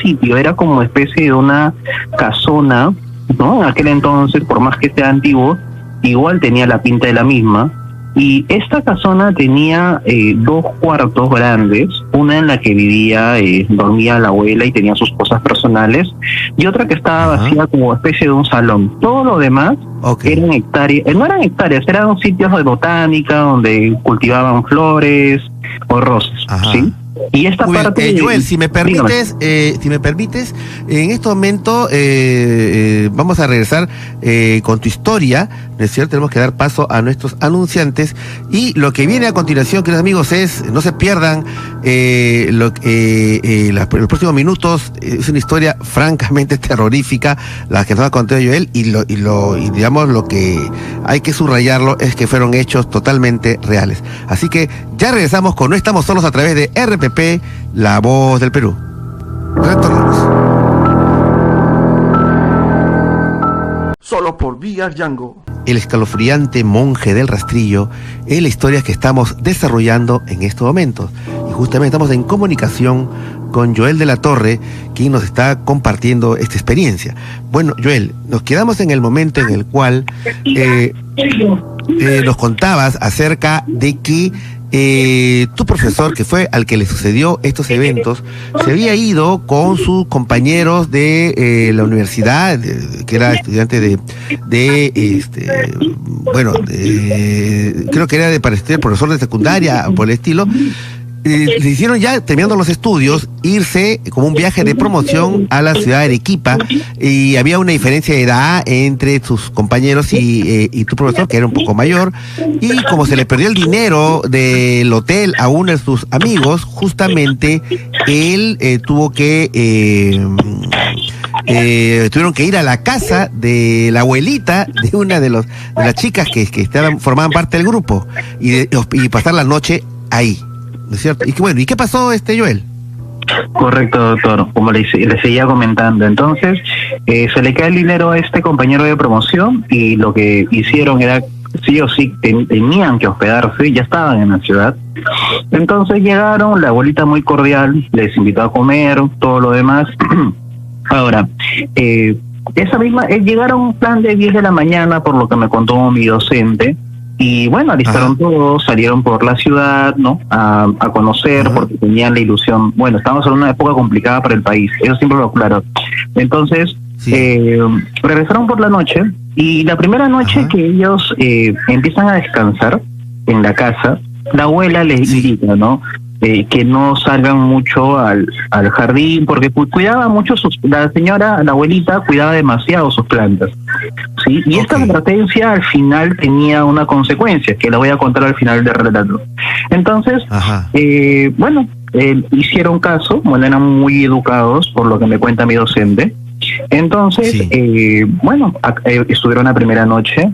sitio era como especie de una casona, ¿no? En aquel entonces, por más que sea antiguo, igual tenía la pinta de la misma. Y esta casona tenía 2 cuartos grandes, una en la que dormía la abuela y tenía sus cosas personales, y otra que estaba vacía como especie de un salón. Todo lo demás eran hectáreas, no eran hectáreas, eran sitios de botánica donde cultivaban flores o rosas, ¿sí? Y esta muy parte bien. Joel, si me permites, en este momento vamos a regresar con tu historia, ¿no es cierto? Tenemos que dar paso a nuestros anunciantes y lo que viene a continuación, queridos amigos, no se pierdan los próximos minutos. Es una historia francamente terrorífica la que nos ha contado Joel y digamos lo que hay que subrayarlo es que fueron hechos totalmente reales. Así que ya regresamos con No Estamos Solos a través de RPP, La Voz del Perú. Retornamos. Solo por VR Django. El escalofriante monje del rastrillo es la historia que estamos desarrollando en estos momentos. Y justamente estamos en comunicación con Joel de la Torre, quien nos está compartiendo esta experiencia. Bueno, Joel, nos quedamos en el momento en el cual nos contabas acerca de que tu profesor, que fue al que le sucedió estos eventos, se había ido con sus compañeros de la universidad, que era estudiante creo que era para estudiar profesor de secundaria, por el estilo. Le hicieron ya, terminando los estudios, irse como un viaje de promoción a la ciudad de Arequipa, y había una diferencia de edad entre sus compañeros y tu profesor, que era un poco mayor, y como se le perdió el dinero del hotel a uno de sus amigos, justamente él tuvieron que ir a la casa de la abuelita de una de las chicas que formaban parte del grupo y pasar la noche ahí. ¿No es cierto? ¿Y qué pasó, Joel? Correcto, doctor. Como le seguía comentando, entonces se le cae el dinero a este compañero de promoción y lo que hicieron era, sí o sí, tenían que hospedarse, ya estaban en la ciudad. Entonces llegaron, la abuelita muy cordial, les invitó a comer, todo lo demás. Ahora, llegaron un plan de 10 de la mañana, por lo que me contó mi docente. Y bueno, alistaron todos, salieron por la ciudad, ¿no? A conocer, porque tenían la ilusión. Bueno, estamos en una época complicada para el país, eso siempre lo aclaro. Entonces, regresaron por la noche, y la primera noche que ellos empiezan a descansar en la casa, la abuela les indica, ¿no? Que no salgan mucho al jardín, porque cuidaba mucho la abuelita cuidaba demasiado sus plantas, ¿sí? Y esta advertencia al final tenía una consecuencia, que la voy a contar al final del relato. Entonces, hicieron caso, eran muy educados, por lo que me cuenta mi docente. Entonces, estuvieron la primera noche,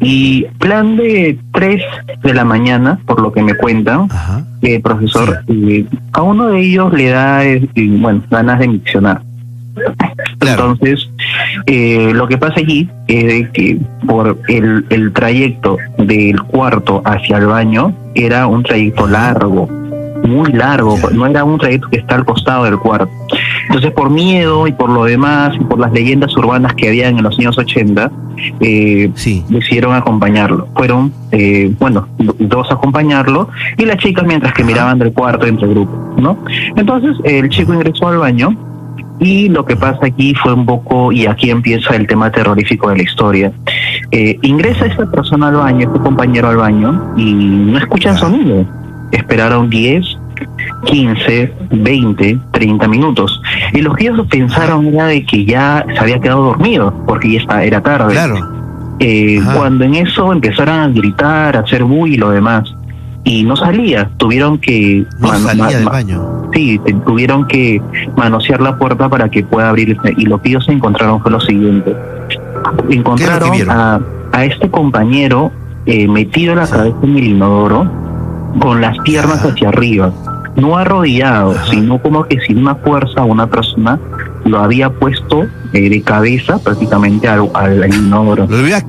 Y plan de 3 de la mañana, por lo que me cuentan, profesor, a uno de ellos le da, ganas de miccionar. Claro. Entonces, lo que pasa allí es que por el trayecto del cuarto hacia el baño era un trayecto largo, muy largo, no era un trayecto que está al costado del cuarto. Entonces, por miedo y por lo demás, y por las leyendas urbanas que habían en los años 80, decidieron acompañarlo. Fueron, dos a acompañarlo, y las chicas mientras que miraban del cuarto entre grupos, ¿no? Entonces, el chico ingresó al baño, y lo que pasa aquí fue un poco, y aquí empieza el tema terrorífico de la historia. Ingresa esta persona al baño, este compañero al baño, y no escuchan sonido. Esperaron 10, 15, 20, 30 minutos. Y los que ellos pensaron era de que ya se había quedado dormido, porque ya era tarde. Claro. Cuando en eso empezaron a gritar, a hacer bulla y lo demás, y no salía, tuvieron que... salía del baño. Sí, tuvieron que manosear la puerta para que pueda abrirse, y lo que ellos encontraron fue lo siguiente. Encontraron a este compañero metido la cabeza en el inodoro, con las piernas hacia arriba, no arrodillado, sino como que sin una fuerza una persona lo había puesto de cabeza prácticamente al inodoro. Lo había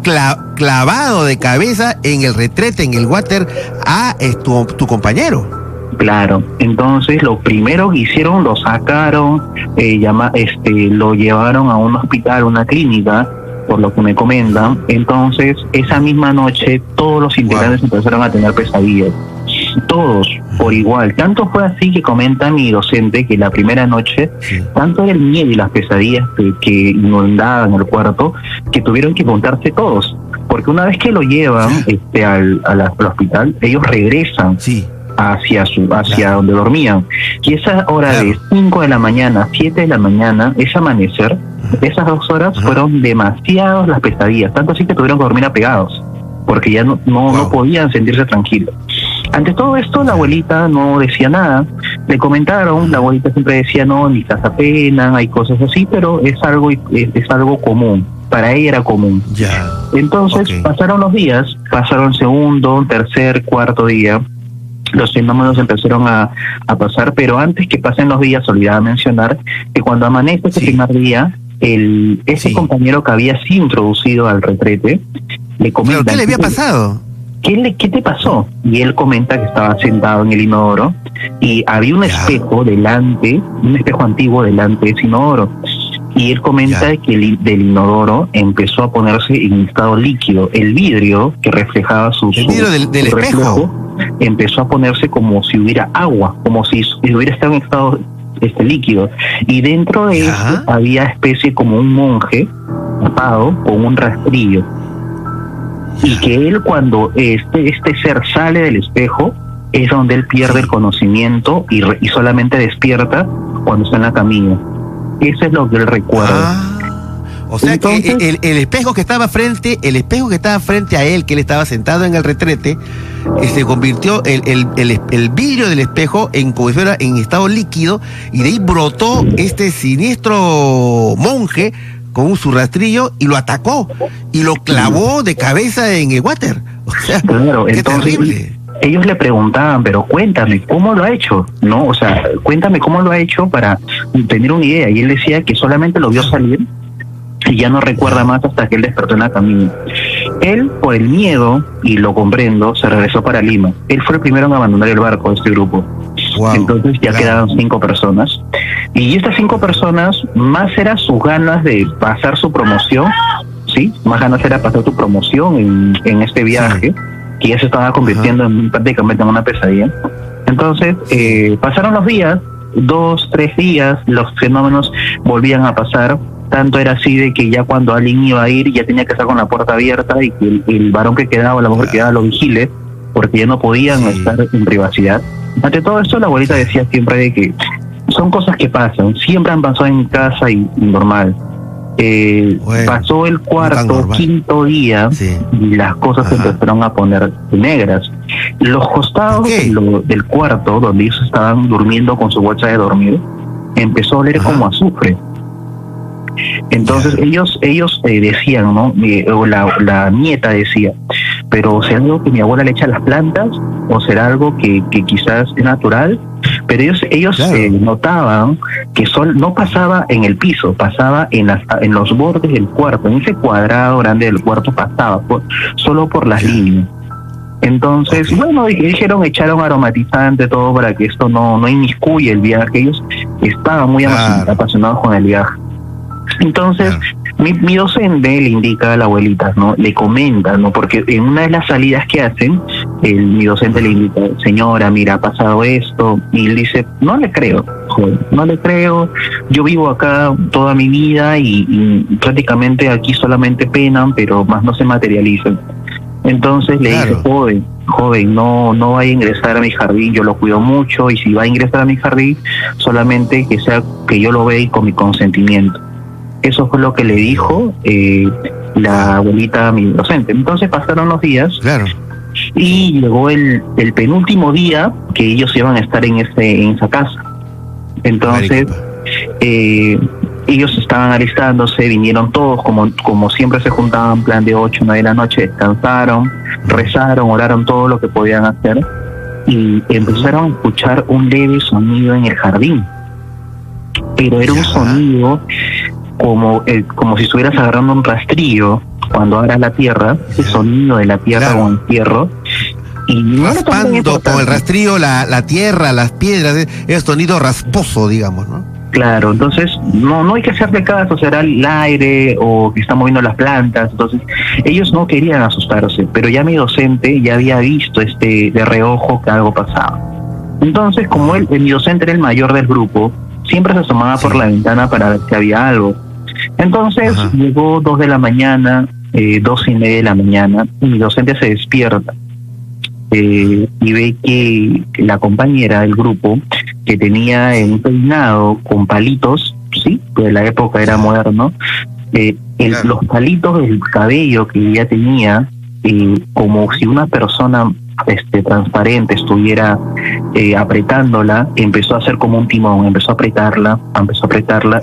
clavado de cabeza en el retrete, en el water, a tu compañero. Claro, entonces lo primero que hicieron, lo sacaron, lo llevaron a un hospital, una clínica, por lo que me comentan. Entonces, esa misma noche, todos los integrantes empezaron a tener pesadillas. Todos, por igual. Tanto fue así que comenta mi docente que la primera noche, tanto era el miedo y las pesadillas que inundaban el cuarto, que tuvieron que juntarse todos. Porque una vez que lo llevan al hospital, ellos regresan hacia donde dormían. Y esa hora de 5 de la mañana, 7 de la mañana, ese amanecer, esas 2 horas fueron demasiadas las pesadillas, tanto así que tuvieron que dormir apegados, porque ya no podían sentirse tranquilos. Ante todo esto, la abuelita no decía nada. Le comentaron, la abuelita siempre decía, no, ni se apenan, hay cosas así, pero es algo común. Para ella era común. Entonces, pasaron los días, pasaron segundo, tercer, cuarto día. Los fenómenos empezaron a pasar, pero antes que pasen los días, olvidaba mencionar que cuando amanece ese primer día, ese compañero que había sido introducido al retrete, le comenta... ¿Pero qué le había pasado? ¿Qué te pasó? Y él comenta que estaba sentado en el inodoro y había un espejo delante, un espejo antiguo delante de ese inodoro. Y él comenta que del inodoro empezó a ponerse en estado líquido. El vidrio que reflejaba su del reflejo empezó a ponerse como si hubiera agua, como si hubiera estado en estado líquido. Y dentro de eso había especie como un monje tapado con un rastrillo. Y que él, cuando este ser sale del espejo, es donde él pierde el conocimiento y solamente despierta cuando está en la camilla. Eso es lo que él recuerda. O sea, entonces, que el espejo que estaba frente a él, que él estaba sentado en el retrete, se convirtió el vidrio del espejo en como si fuera en estado líquido, y de ahí brotó este siniestro monje con su rastrillo y lo atacó y lo clavó de cabeza en el water. O sea, claro, qué entonces, terrible. Ellos le preguntaban, pero cuéntame, ¿cómo lo ha hecho? ¿No? O sea, cuéntame cómo lo ha hecho para tener una idea. Y él decía que solamente lo vio salir y ya no recuerda más hasta que él despertó en la camino. Él, por el miedo, y lo comprendo, se regresó para Lima. Él fue el primero en abandonar el barco de este grupo. Entonces ya quedaron 5 personas. Y estas 5 personas, más era sus ganas de pasar su promoción, ¿sí? Más ganas era pasar su promoción en este viaje, que ya se estaba convirtiendo prácticamente en una pesadilla. Entonces, pasaron los días, 2, 3 días, los fenómenos volvían a pasar. Tanto era así de que ya cuando alguien iba a ir, ya tenía que estar con la puerta abierta y que el varón que quedaba, la mujer que quedaba, lo vigile, porque ya no podían estar en privacidad. Ante todo esto, la abuelita decía siempre de que son cosas que pasan, siempre han pasado en casa y normal. Pasó el cuarto, quinto día y las cosas se empezaron a poner negras. Los costados del cuarto, donde ellos estaban durmiendo con su bolsa de dormir, empezó a oler como azufre. Entonces ellos decían, ¿no? O la nieta decía, pero ¿será algo que mi abuela le echa a las plantas? ¿O será algo que quizás es natural? Pero ellos claro, notaban que sol no pasaba en el piso, pasaba en los bordes del cuarto, en ese cuadrado grande del cuarto pasaba, solo por las líneas. Entonces, bueno, echaron aromatizante, todo para que esto no inmiscuya el viaje. Ellos estaban muy apasionados con el viaje. Entonces, mi docente le indica a la abuelita, ¿no? Le comenta, ¿no? Porque en una de las salidas que hacen, mi docente le indica, señora, mira, ha pasado esto. Y él dice, no le creo, joven, no le creo. Yo vivo acá toda mi vida y prácticamente aquí solamente penan, pero más no se materializan. Entonces le dice, joven, no vaya a ingresar a mi jardín, yo lo cuido mucho, y si va a ingresar a mi jardín, solamente que sea que yo lo vea y con mi consentimiento. Eso fue lo que le dijo la abuelita a mi docente. Entonces pasaron los días, y llegó el penúltimo día que ellos iban a estar en esa casa. Entonces ellos estaban alistándose, vinieron todos, como siempre se juntaban, plan de 8 o 9 de la noche, descansaron, rezaron, oraron todo lo que podían hacer, y empezaron a escuchar un leve sonido en el jardín. Pero era un sonido como si estuvieras agarrando un rastrillo cuando abras la tierra, ese sonido de la tierra con el fierro, y raspando con el rastrillo la tierra, las piedras, es sonido rasposo, digamos, ¿no? Claro, entonces no hay que hacerle caso, será el aire o que están moviendo las plantas. Entonces ellos no querían asustarse, pero ya mi docente ya había visto de reojo que algo pasaba. Entonces, como mi docente era el mayor del grupo, siempre se asomaba por la ventana para ver si había algo. Entonces llegó 2 de la mañana, 2:30 de la mañana, y mi docente se despierta y ve que la compañera del grupo, que tenía un peinado con palitos, sí, pues de la época era moderno, los palitos del cabello que ella tenía, como si una persona transparente estuviera apretándola, empezó a hacer como un timón, empezó a apretarla,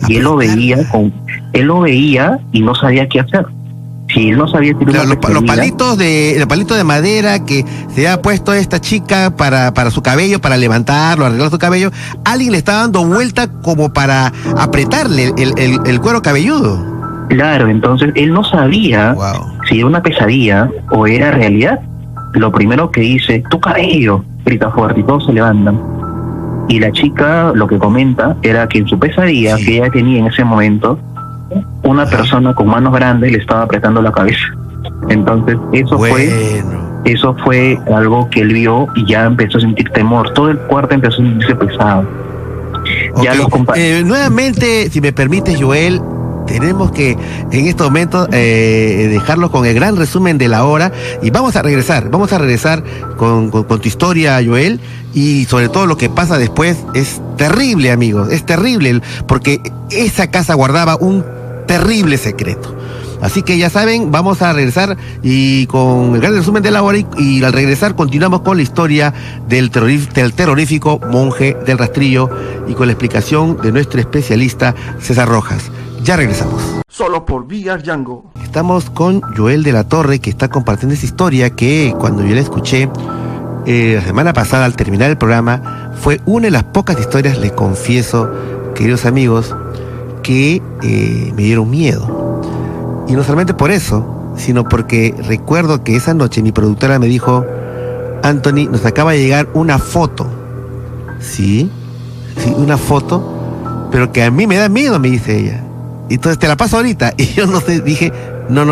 y él lo veía y no sabía qué hacer. Si él no sabía que los palitos de madera que se ha puesto esta chica para su cabello, para levantarlo, arreglar su cabello, alguien le estaba dando vuelta como para apretarle el cuero cabelludo. Claro, entonces él no sabía si era una pesadilla o era realidad. Lo primero que dice, tu cabello, grita fuerte, y todos se levantan. Y la chica lo que comenta era que en su pesadilla que ella tenía en ese momento, una persona con manos grandes le estaba apretando la cabeza. Entonces eso fue algo que él vio, y ya empezó a sentir temor. Todo el cuarto empezó a sentirse pesado. Nuevamente, si me permites, Joel, tenemos que en estos momentos dejarlo con el gran resumen de la hora, y vamos a regresar con tu historia, Joel, y sobre todo lo que pasa después. Es terrible, amigos, es terrible, porque esa casa guardaba un terrible secreto. Así que ya saben, vamos a regresar y con el gran resumen de la hora, y al regresar continuamos con la historia del terrorífico monje del rastrillo, y con la explicación de nuestro especialista César Rojas. Ya regresamos. Solo por VR Django. Estamos con Joel de la Torre, que está compartiendo esta historia que cuando yo la escuché la semana pasada al terminar el programa, fue una de las pocas historias, les confieso, queridos amigos, que me dieron miedo. Y no solamente por eso, sino porque recuerdo que esa noche mi productora me dijo, Anthony, nos acaba de llegar una foto. Sí, una foto, pero que a mí me da miedo, me dice ella. Y entonces te la paso ahorita. Y yo no sé, dije, no,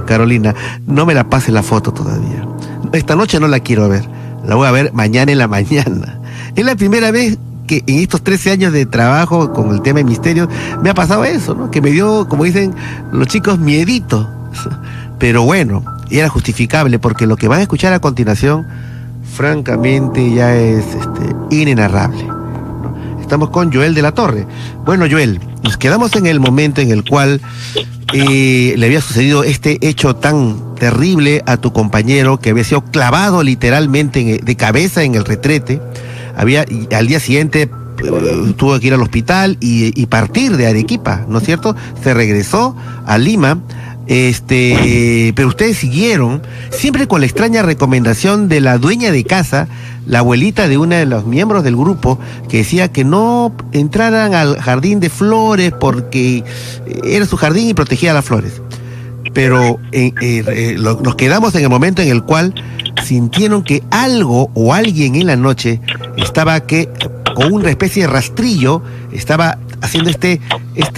Carolina, no me la pases la foto todavía. Esta noche no la quiero ver, la voy a ver mañana en la mañana. Es la primera vez que en estos 13 años de trabajo con el tema de misterios me ha pasado eso, ¿no? Que me dio, como dicen los chicos, miedito. Pero bueno, era justificable, porque lo que van a escuchar a continuación, francamente, ya es inenarrable. Estamos con Joel de la Torre. Bueno, Joel, nos quedamos en el momento en el cual le había sucedido este hecho tan terrible a tu compañero, que había sido clavado literalmente de cabeza en el retrete. Al día siguiente tuvo que ir al hospital y partir de Arequipa, ¿no es cierto? Se regresó a Lima. Pero ustedes siguieron, siempre con la extraña recomendación de la dueña de casa, la abuelita de uno de los miembros del grupo, que decía que no entraran al jardín de flores porque era su jardín y protegía las flores. Pero nos quedamos en el momento en el cual sintieron que algo o alguien en la noche estaba con una especie de rastrillo, estaba haciendo este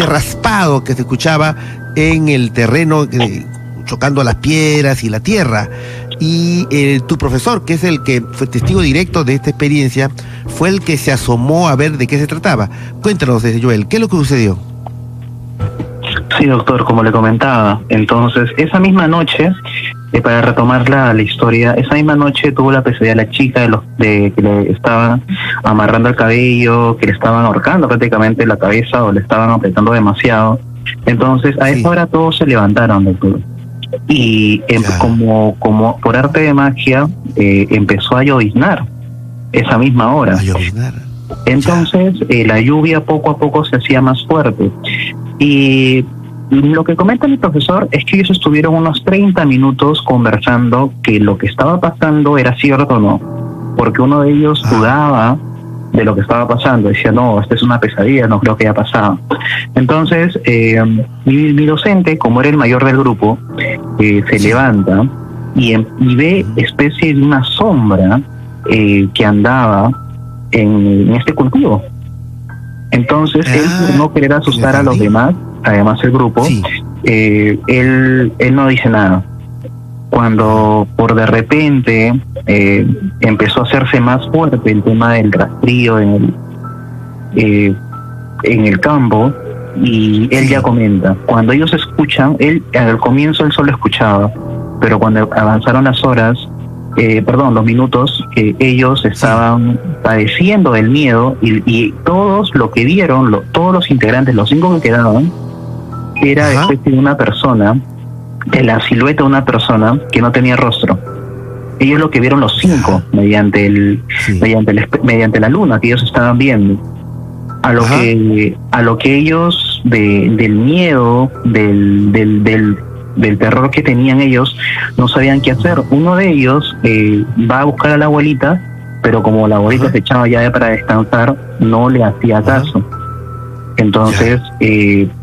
raspado que se escuchaba en el terreno, chocando las piedras y la tierra. Y tu profesor, que es el que fue testigo directo de esta experiencia, fue el que se asomó a ver de qué se trataba. Cuéntanos, Joel, ¿qué es lo que sucedió? Sí, doctor, como le comentaba, entonces esa misma noche, para retomar la historia, esa misma noche tuvo la pesadilla la chica de que le estaban amarrando el cabello, que le estaban ahorcando prácticamente la cabeza o le estaban apretando demasiado. Entonces a esa hora todos se levantaron, doctor, y como por arte de magia empezó a lloviznar esa misma hora. Entonces la lluvia poco a poco se hacía más fuerte, y lo que comenta mi profesor es que ellos estuvieron unos 30 minutos conversando que lo que estaba pasando era cierto o no, porque uno de ellos dudaba de lo que estaba pasando, decía, no, esta es una pesadilla, no creo que haya pasado. Entonces mi docente, como era el mayor del grupo, se levanta y ve especie de una sombra que andaba en este cultivo. Entonces él, por no querer asustar a los demás, además el grupo, él no dice nada. Cuando por de repente empezó a hacerse más fuerte el tema del rastrillo en el campo, y él ya comenta, cuando ellos escuchan, al comienzo él solo escuchaba, pero cuando avanzaron las horas, los minutos, ellos estaban padeciendo del miedo, y todos lo que vieron, todos los integrantes, los 5 que quedaban, era especie de una persona, de la silueta de una persona que no tenía rostro. Ellos lo que vieron los 5 mediante la luna que ellos estaban viendo, a lo que ellos del miedo, del terror que tenían ellos, no sabían qué hacer. Uno de ellos va a buscar a la abuelita, pero como la abuelita se echaba ya para descansar, no le hacía caso. Entonces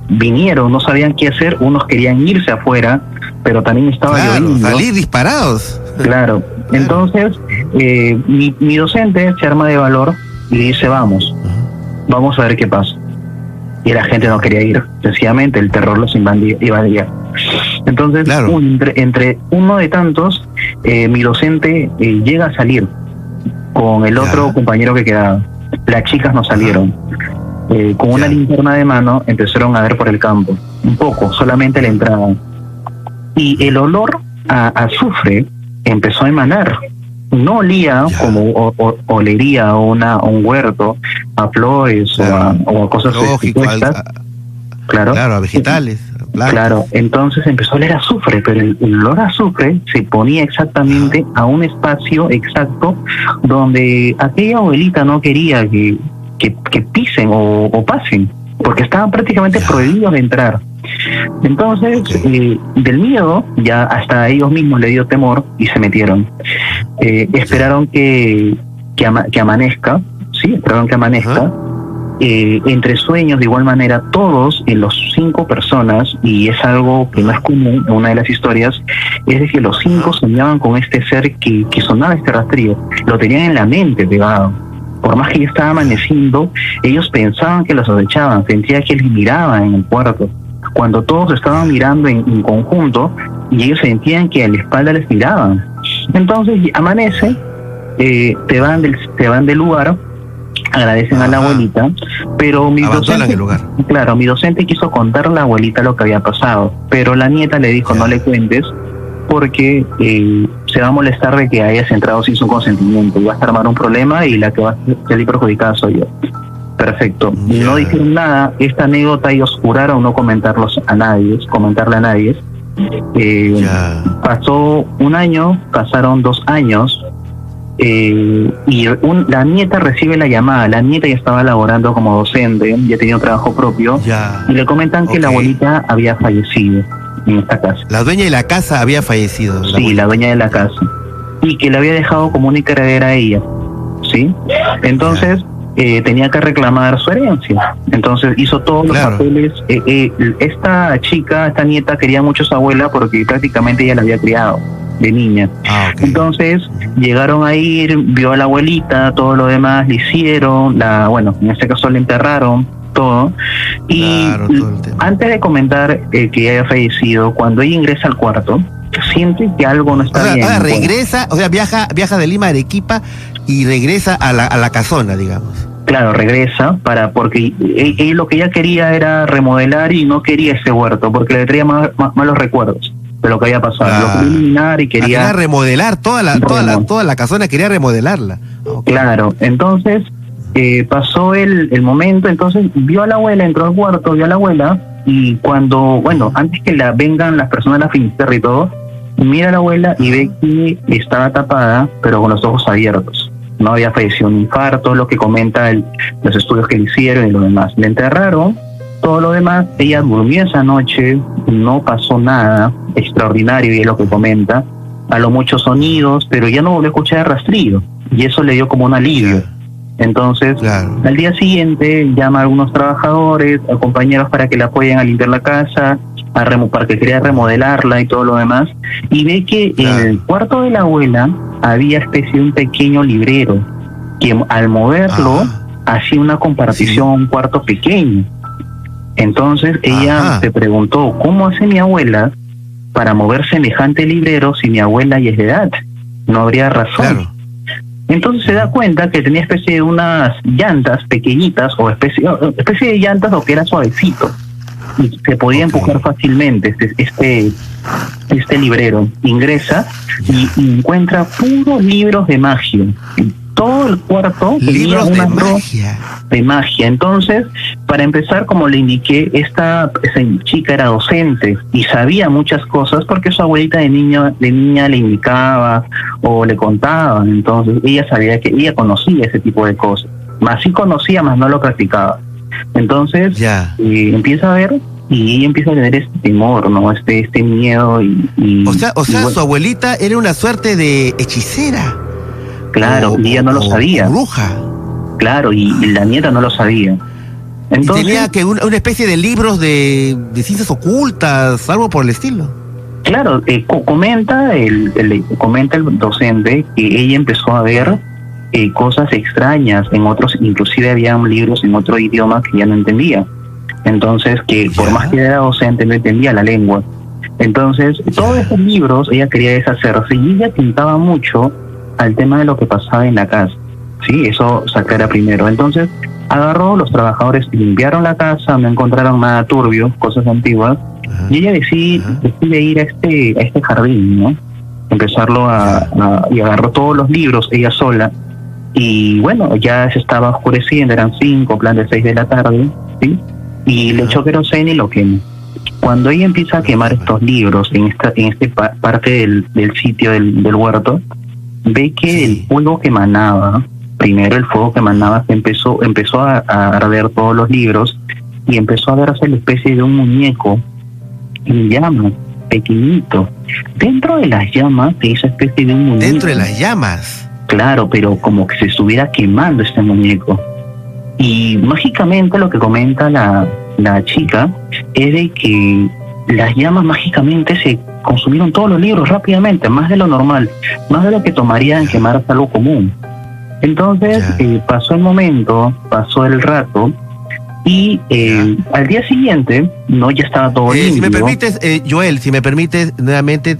vinieron, no sabían qué hacer, unos querían irse afuera, pero también estaba lloviendo. Salir disparados. Claro. Entonces mi docente se arma de valor y dice, vamos a ver qué pasa. Y la gente no quería ir, sencillamente el terror los invadía. Entonces, entre uno de tantos, mi docente llega a salir con el otro compañero que quedaba. Las chicas no salieron. Con una linterna de mano empezaron a ver por el campo, un poco, solamente la entrada. Y el olor a azufre empezó a emanar. No olía como olería a un huerto, a flores o a cosas expuestas. Claro, a vegetales. Claro, entonces empezó a oler a azufre, pero el olor a azufre se ponía exactamente a un espacio exacto donde aquella abuelita no quería que pisen o pasen, porque estaban prácticamente prohibidos de entrar. Entonces, del miedo, ya hasta ellos mismos le dio temor y se metieron. Esperaron que amanezca, esperaron que amanezca. Entre sueños, de igual manera, todos, los 5 personas, y es algo que no es común en una de las historias, es de que los 5 soñaban con este ser que sonaba este rastrillo, lo tenían en la mente pegado. Por más que ya estaba amaneciendo, ellos pensaban que los acechaban, sentían que les miraban en el cuarto, cuando todos estaban mirando en conjunto, y ellos sentían que a la espalda les miraban. Entonces amanece, te van del lugar, agradecen a la abuelita, pero mi docente quiso contar a la abuelita lo que había pasado, pero la nieta le dijo, no le cuentes, porque se va a molestar de que hayas entrado sin su consentimiento, y vas a armar un problema y la que va a salir perjudicada soy yo. Perfecto. No dijeron nada. Esta anécdota ellos juraron no comentarle a nadie. Pasó un año, pasaron 2 años, La nieta recibe la llamada. La nieta ya estaba laborando como docente, ya tenía un trabajo propio, y le comentan que la abuelita había fallecido en esta casa. La dueña de la casa había fallecido. Sí, la dueña de la casa, y que le había dejado como única heredera a ella, ¿sí? Entonces tenía que reclamar su herencia. Entonces hizo todos los papeles. Esta nieta quería mucho a su abuela porque prácticamente ella la había criado de niña. Entonces llegaron a ir, vio a la abuelita, todo lo demás le hicieron, en este caso le enterraron todo, y antes de comentar que haya fallecido, cuando ella ingresa al cuarto, siente que algo no está bien. Regresa, viaja de Lima a Arequipa y regresa a la casona, digamos. Claro, regresa porque lo que ella quería era remodelar y no quería ese huerto porque le traía malos recuerdos de lo que había pasado. Lo quería eliminar y quería remodelar toda la casona, quería remodelarla. Claro, entonces pasó el momento, entonces vio a la abuela, entró al cuarto, vio a la abuela, y cuando, antes que vengan las personas de la Finisterra y todo, mira a la abuela y ve que estaba tapada, pero con los ojos abiertos. No había fallecido un infarto, lo que comenta los estudios que le hicieron y lo demás. Le enterraron, todo lo demás. Ella durmió esa noche, no pasó nada extraordinario, y es lo que comenta. A lo muchos sonidos, pero ya no volvió a escuchar el rastrillo, y eso le dio como un alivio. Entonces, al día siguiente llama a algunos trabajadores, a compañeros para que le apoyen a limpiar la casa, para que quería remodelarla y todo lo demás, y ve que en el cuarto de la abuela había especie de un pequeño librero que al moverlo hacía una compartición a un cuarto pequeño. Entonces ella se preguntó, ¿cómo hace mi abuela para mover semejante librero si mi abuela ya es de edad? No habría razón. Entonces se da cuenta que tenía especie de unas llantas pequeñitas, o especie de llantas, o que era suavecito, y se podía empujar fácilmente este librero. Ingresa y encuentra puros libros de magia. Todo el cuarto tenía una de magia. Entonces, para empezar, como le indiqué, esa chica era docente y sabía muchas cosas porque su abuelita de niña le indicaba o le contaba. Entonces ella sabía ella conocía ese tipo de cosas, más sí conocía, más no lo practicaba. Entonces empieza a ver, y ella empieza a tener este temor, ¿no? Este miedo o sea, su abuelita era una suerte de hechicera. Claro, y ella no lo sabía. Bruja. Claro, y la nieta no lo sabía. Entonces, y tenía que una especie de libros de ciencias ocultas, algo por el estilo. Claro, comenta el docente que ella empezó a ver cosas extrañas en otros, inclusive había libros en otro idioma que ya no entendía. Entonces, que por más que era docente no entendía la lengua. Entonces, todos esos libros ella quería deshacerse, y ella pintaba mucho al tema de lo que pasaba en la casa. Sí, eso sacara primero. Entonces agarró, los trabajadores limpiaron la casa, no encontraron nada turbio, cosas antiguas, y ella decide ir a este jardín, ¿no? Empezarlo y agarró todos los libros ella sola, y ya se estaba oscureciendo, eran 5, plan de 6 de la tarde, ¿sí? Y le echó queroseno y lo quemó. Cuando ella empieza a quemar estos libros en esta parte del sitio del huerto, ve que el fuego que emanaba, empezó a arder todos los libros, y empezó a verse la especie de un muñeco en llamas, pequeñito. Dentro de las llamas, esa especie de un muñeco. ¿Dentro de las llamas? Claro, pero como que se estuviera quemando este muñeco. Y mágicamente lo que comenta la chica es de que las llamas mágicamente se consumieron todos los libros rápidamente, más de lo normal, más de lo que tomarían quemar algo común. Entonces pasó el momento, pasó el rato, y al día siguiente ya estaba todo limpio. Si me permites, Joel, nuevamente,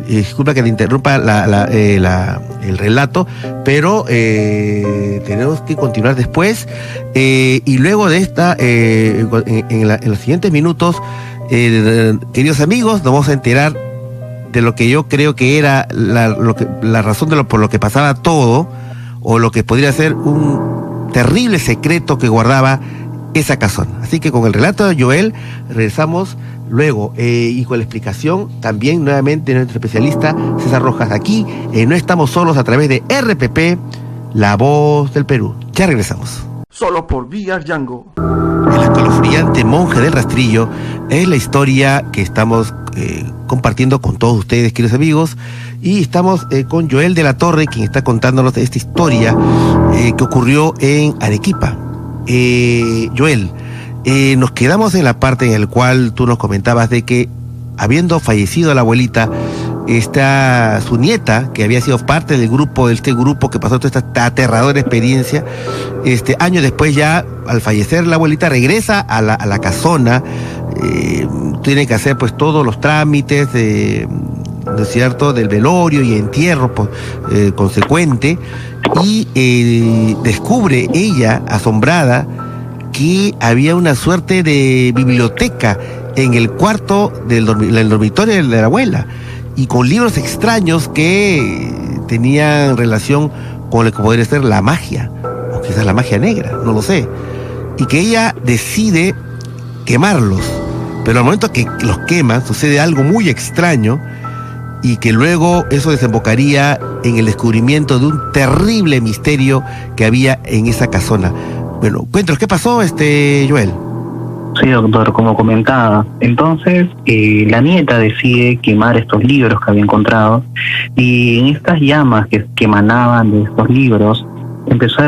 disculpa que te interrumpa el relato, pero tenemos que continuar después, y luego de esta, en los siguientes minutos, queridos amigos, nos vamos a enterar de lo que yo creo que era la razón por lo que pasaba todo, o lo que podría ser un terrible secreto que guardaba esa casona. Así que con el relato de Joel regresamos Luego, y con la explicación también nuevamente de nuestro especialista César Rojas aquí, No Estamos Solos, a través de RPP, La Voz del Perú. Ya regresamos. Solo por VR Django. El escalofriante monje del rastrillo es la historia que estamos compartiendo con todos ustedes, queridos amigos, y estamos con Joel de la Torre, quien está contándonos esta historia que ocurrió en Arequipa. Joel, nos quedamos en la parte en la cual tú nos comentabas de que, habiendo fallecido la abuelita, su nieta, que había sido parte del grupo, de este grupo que pasó toda esta aterradora experiencia, años después, ya al fallecer la abuelita, regresa a la casona, tiene que hacer pues todos los trámites ¿no es cierto?, del velorio y entierro consecuente, y descubre ella, asombrada, que había una suerte de biblioteca en el cuarto del dormitorio de la abuela, y con libros extraños que tenían relación con lo que podría ser la magia, o quizás la magia negra, no lo sé, y que ella decide quemarlos, pero al momento que los quema sucede algo muy extraño, y que luego eso desembocaría en el descubrimiento de un terrible misterio que había en esa casona. Bueno, cuéntanos, ¿qué pasó, Joel? Sí, doctor, como comentaba, entonces la nieta decide quemar estos libros que había encontrado, y en estas llamas que emanaban de estos libros empezó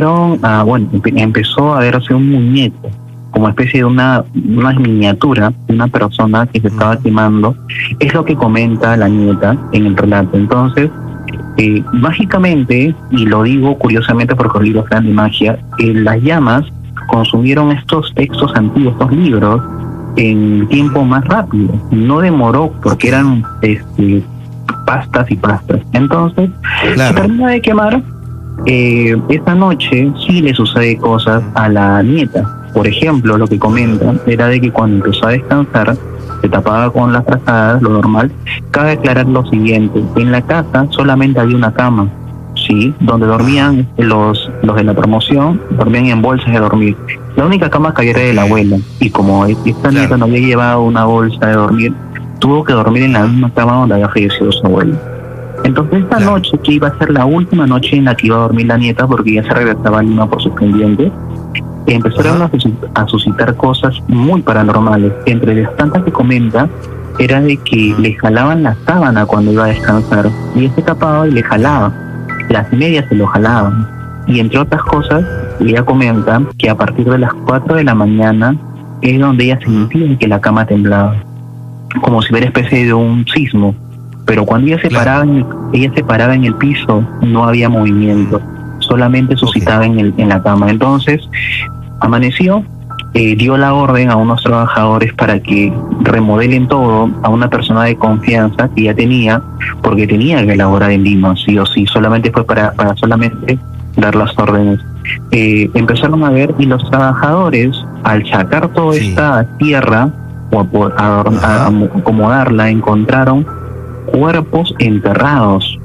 a verse un muñeco, como especie de una miniatura de una persona que se estaba quemando. Es lo que comenta la nieta en el relato. Entonces, mágicamente, y lo digo curiosamente porque los libros eran de magia, las llamas consumieron estos textos antiguos, estos libros, en tiempo más rápido. No demoró porque eran pastas y pastas. Entonces, se termina de quemar. Esta noche sí le sucede cosas a la nieta. Por ejemplo, lo que comenta era de que cuando empezó a descansar, se tapaba con las frazadas, lo normal. Cabe aclarar lo siguiente: en la casa solamente había una cama, ¿sí?, donde dormían los de la promoción, dormían en bolsas de dormir. La única cama que había era de la abuela, y como esta nieta no había llevado una bolsa de dormir, tuvo que dormir en la misma cama donde había fallecido su abuela. Entonces esta noche, que iba a ser la última noche en la que iba a dormir la nieta, porque ya se regresaba a Lima por sus pendientes, empezaron a suscitar cosas muy paranormales. Entre las tantas que comenta era de que le jalaban la sábana cuando iba a descansar, y se tapaba y le jalaba, las medias se lo jalaban, y entre otras cosas ella comenta que a partir de las 4 de la mañana es donde ella sentía que la cama temblaba, como si fuera especie de un sismo, pero cuando ella se paraba en el piso no había movimiento, solamente suscitaba en la cama. Entonces amaneció, dio la orden a unos trabajadores para que remodelen todo, a una persona de confianza que ya tenía, porque tenía que elaborar en Lima, sí o sí, solamente fue para solamente dar las órdenes. Empezaron a ver, y los trabajadores, al sacar toda esta tierra o a acomodarla, encontraron cuerpos enterrados.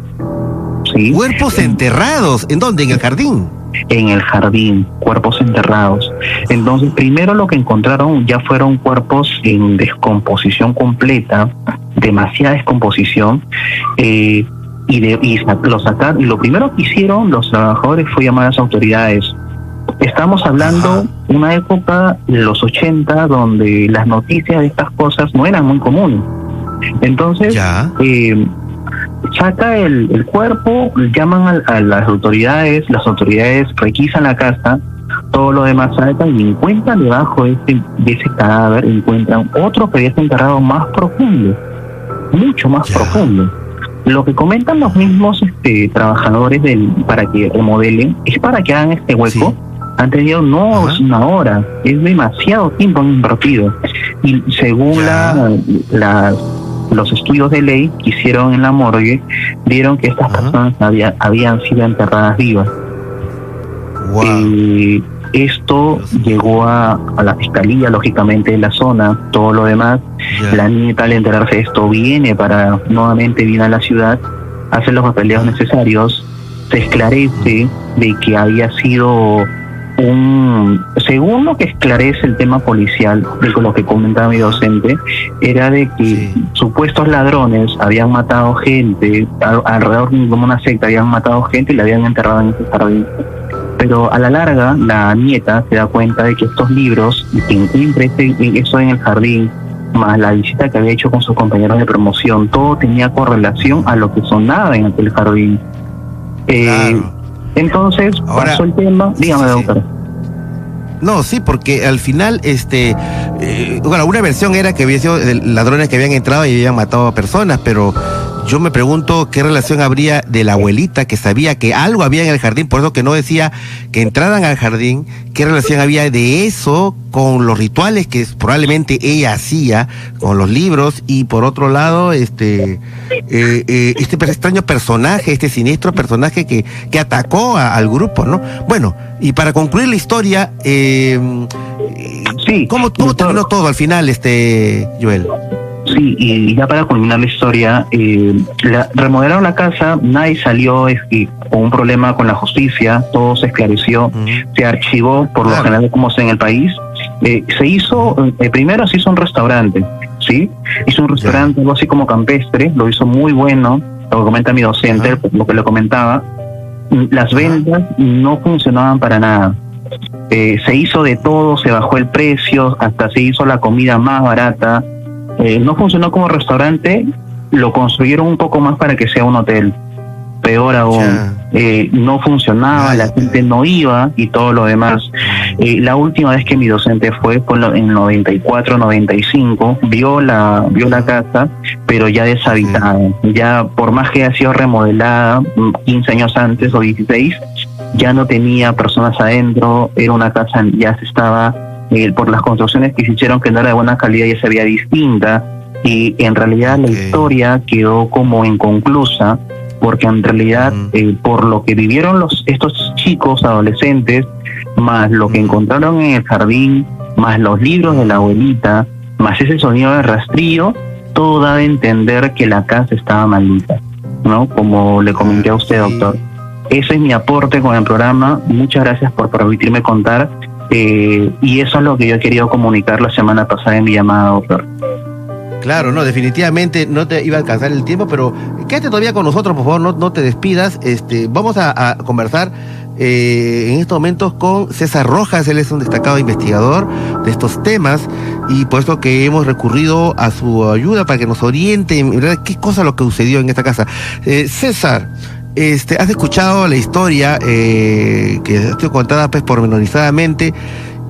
¿Sí? ¿Cuerpos enterrados? ¿En dónde? ¿En el jardín? En el jardín, cuerpos enterrados. Entonces, primero lo que encontraron ya fueron cuerpos en descomposición completa, demasiada descomposición, y lo primero que hicieron los trabajadores fue llamar a las autoridades. Estamos hablando de una época de los 80 donde las noticias de estas cosas no eran muy comunes. Entonces, saca el cuerpo, llaman a las autoridades requisan la casa, todo lo demás sacan, y encuentran debajo de ese cadáver, encuentran otro que había enterrado más profundo, mucho más profundo. Lo que comentan los mismos trabajadores para que remodelen es para que hagan este hueco. Han tenido es una hora, es demasiado tiempo han invertido, y según los estudios de ley que hicieron en la morgue, vieron que estas personas habían sido enterradas vivas. Esto llegó a la fiscalía, lógicamente, de la zona, todo lo demás. La nieta, al enterarse de esto, viene a la ciudad, hace los papeleos necesarios, se esclarece de que había sido según lo que esclarece el tema policial, de lo que comentaba mi docente, era de que supuestos ladrones habían matado gente, alrededor como una secta habían matado gente y la habían enterrado en ese jardín. Pero a la larga, la nieta se da cuenta de que estos libros, que encuentra eso en el jardín, más la visita que había hecho con sus compañeros de promoción, todo tenía correlación a lo que sonaba en aquel jardín. Claro. Entonces, ahora, pasó el tema. Dígame, doctor. No, sí, porque al final, bueno, una versión era que había sido ladrones que habían entrado y habían matado a personas, pero yo me pregunto qué relación habría de la abuelita que sabía que algo había en el jardín, por eso que no decía que entraran al jardín, qué relación había de eso con los rituales que probablemente ella hacía, con los libros, y por otro lado, este extraño personaje, este siniestro personaje que atacó al grupo, ¿no? Bueno, y para concluir la historia, ¿cómo terminó todo al final, Joel? Sí, y ya para culminar la historia, remodelaron la casa, nadie salió con un problema con la justicia, todo se esclareció, se archivó por lo general como sea en el país. Se hizo, primero se hizo un restaurante, ¿sí? Hizo un restaurante algo así como campestre, lo hizo muy bueno, lo comenta mi docente, lo que le comentaba. Las ventas no funcionaban para nada. Se hizo de todo, se bajó el precio, hasta se hizo la comida más barata. No funcionó como restaurante, lo construyeron un poco más para que sea un hotel. Peor aún, no funcionaba, la gente no iba y todo lo demás. La última vez que mi docente fue en 94, 95, vio la casa, pero ya deshabitada. Ya por más que haya sido remodelada 15 años antes o 16, ya no tenía personas adentro, era una casa, ya se estaba... por las construcciones que se hicieron, que no era de buena calidad, ya se veía distinta, y en realidad la historia quedó como inconclusa, porque en realidad por lo que vivieron estos chicos adolescentes, más lo que encontraron en el jardín, más los libros de la abuelita, más ese sonido de rastrillo, todo da a entender que la casa estaba maldita, ¿no? Como le comenté a usted, doctor. Ese es mi aporte con el programa. Muchas gracias por permitirme contar. Y eso es lo que yo he querido comunicar la semana pasada en mi llamada, doctor. Claro, no, definitivamente no te iba a alcanzar el tiempo, pero quédate todavía con nosotros, por favor, no te despidas. Vamos a conversar en estos momentos con César Rojas. Él es un destacado investigador de estos temas y por eso que hemos recurrido a su ayuda para que nos oriente en verdad qué cosa lo que sucedió en esta casa. César, has escuchado la historia que ha sido contada pues pormenorizadamente,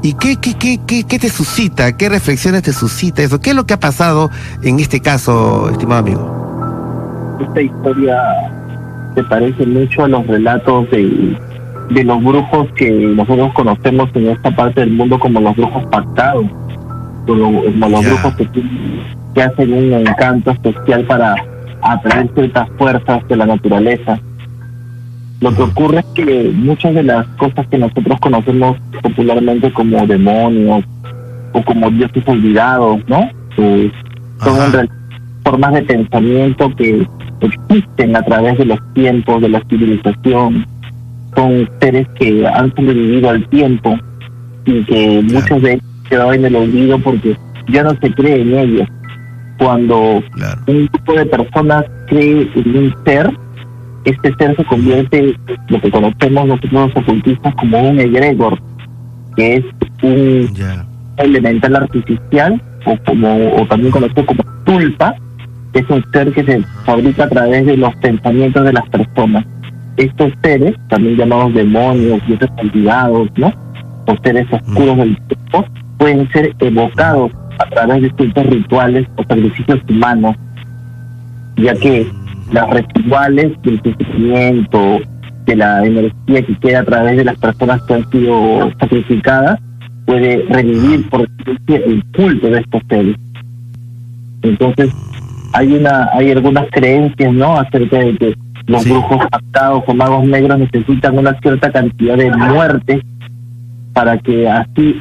y ¿qué te suscita? ¿Qué reflexiones te suscita eso? ¿Qué es lo que ha pasado en este caso, estimado amigo? Esta historia se parece mucho a los relatos de los grupos que nosotros conocemos en esta parte del mundo como los grupos pactados, como los grupos que hacen un encanto especial para atraer ciertas fuerzas de la naturaleza. Lo que ocurre es que muchas de las cosas que nosotros conocemos popularmente como demonios o como dioses olvidados, ¿no? Son en realidad formas de pensamiento que existen a través de los tiempos, de la civilización. Son seres que han sobrevivido al tiempo y que muchos de ellos han quedado en el olvido porque ya no se cree en ellos. Cuando un grupo de personas cree en un ser, este ser se convierte en lo que conocemos nosotros los ocultistas como un egregor, que es un elemental artificial, o también conocido como tulpa, que es un ser que se fabrica a través de los pensamientos de las personas. Estos seres, también llamados demonios, dioses olvidados, ¿no? O seres oscuros del tiempo, pueden ser evocados a través de ciertos rituales o sacrificios humanos, ya que las rituales del sufrimiento, de la energía que queda a través de las personas que han sido sacrificadas, puede revivir por el culto de estos seres. Entonces hay algunas creencias, ¿no?, acerca de que los brujos pactados o magos negros necesitan una cierta cantidad de muertes para que así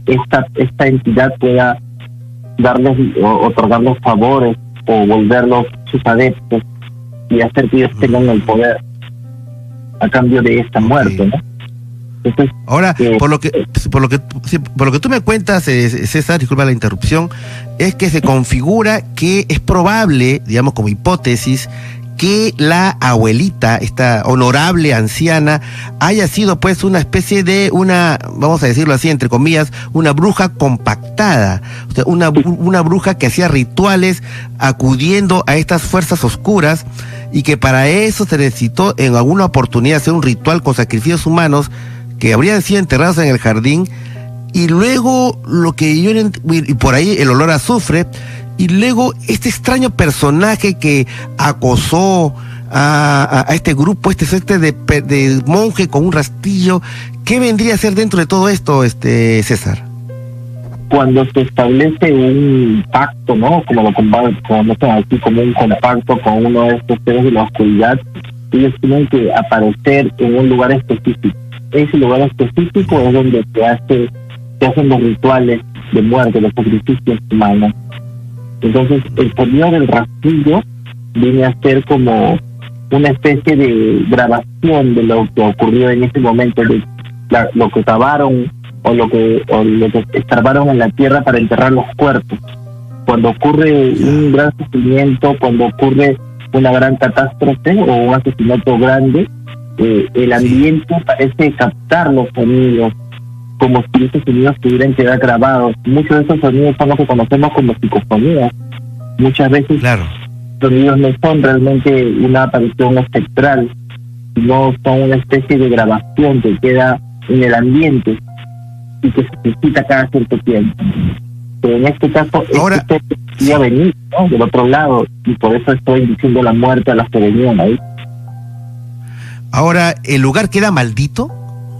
esta entidad pueda darles o otorgarles favores o volverlos sus adeptos y hacer que ellos tengan el poder a cambio de esta muerte, ¿no? Entonces, ahora, por lo que tú me cuentas, César, disculpa la interrupción, es que se configura que es probable, digamos como hipótesis, que la abuelita, esta honorable anciana, haya sido pues una especie de vamos a decirlo así, entre comillas, una bruja compactada, o sea, una bruja que hacía rituales acudiendo a estas fuerzas oscuras, y que para eso se necesitó en alguna oportunidad hacer un ritual con sacrificios humanos que habrían sido enterrados en el jardín, y luego y por ahí el olor a azufre, y luego este extraño personaje que acosó a este grupo, de monje con un rastillo. ¿Qué vendría a ser dentro de todo esto, César? Cuando se establece un pacto, ¿no? Como lo conocen aquí, como un compacto con uno de estos seres de la oscuridad, ellos tienen que aparecer en un lugar específico. Ese lugar específico es donde se hacen los rituales de muerte, los sacrificios humanos. Entonces, el sonido del rastillo viene a ser como una especie de grabación de lo que ocurrió en ese momento, de lo que cavaron o lo que escarbaron en la tierra para enterrar los cuerpos. Cuando ocurre un gran sufrimiento, cuando ocurre una gran catástrofe o un asesinato grande, el ambiente parece captar los sonidos, como si esos sonidos pudieran quedar grabados. Muchos de esos sonidos son los que conocemos como psicofonías. Muchas veces sonidos no son realmente una aparición espectral, sino son una especie de grabación que queda en el ambiente y que se necesita cada cierto tiempo. Pero en este caso, ahora iba a venir, ¿no?, del otro lado, y por eso estoy diciendo la muerte a las que venían ahí. Ahora, ¿el lugar queda maldito?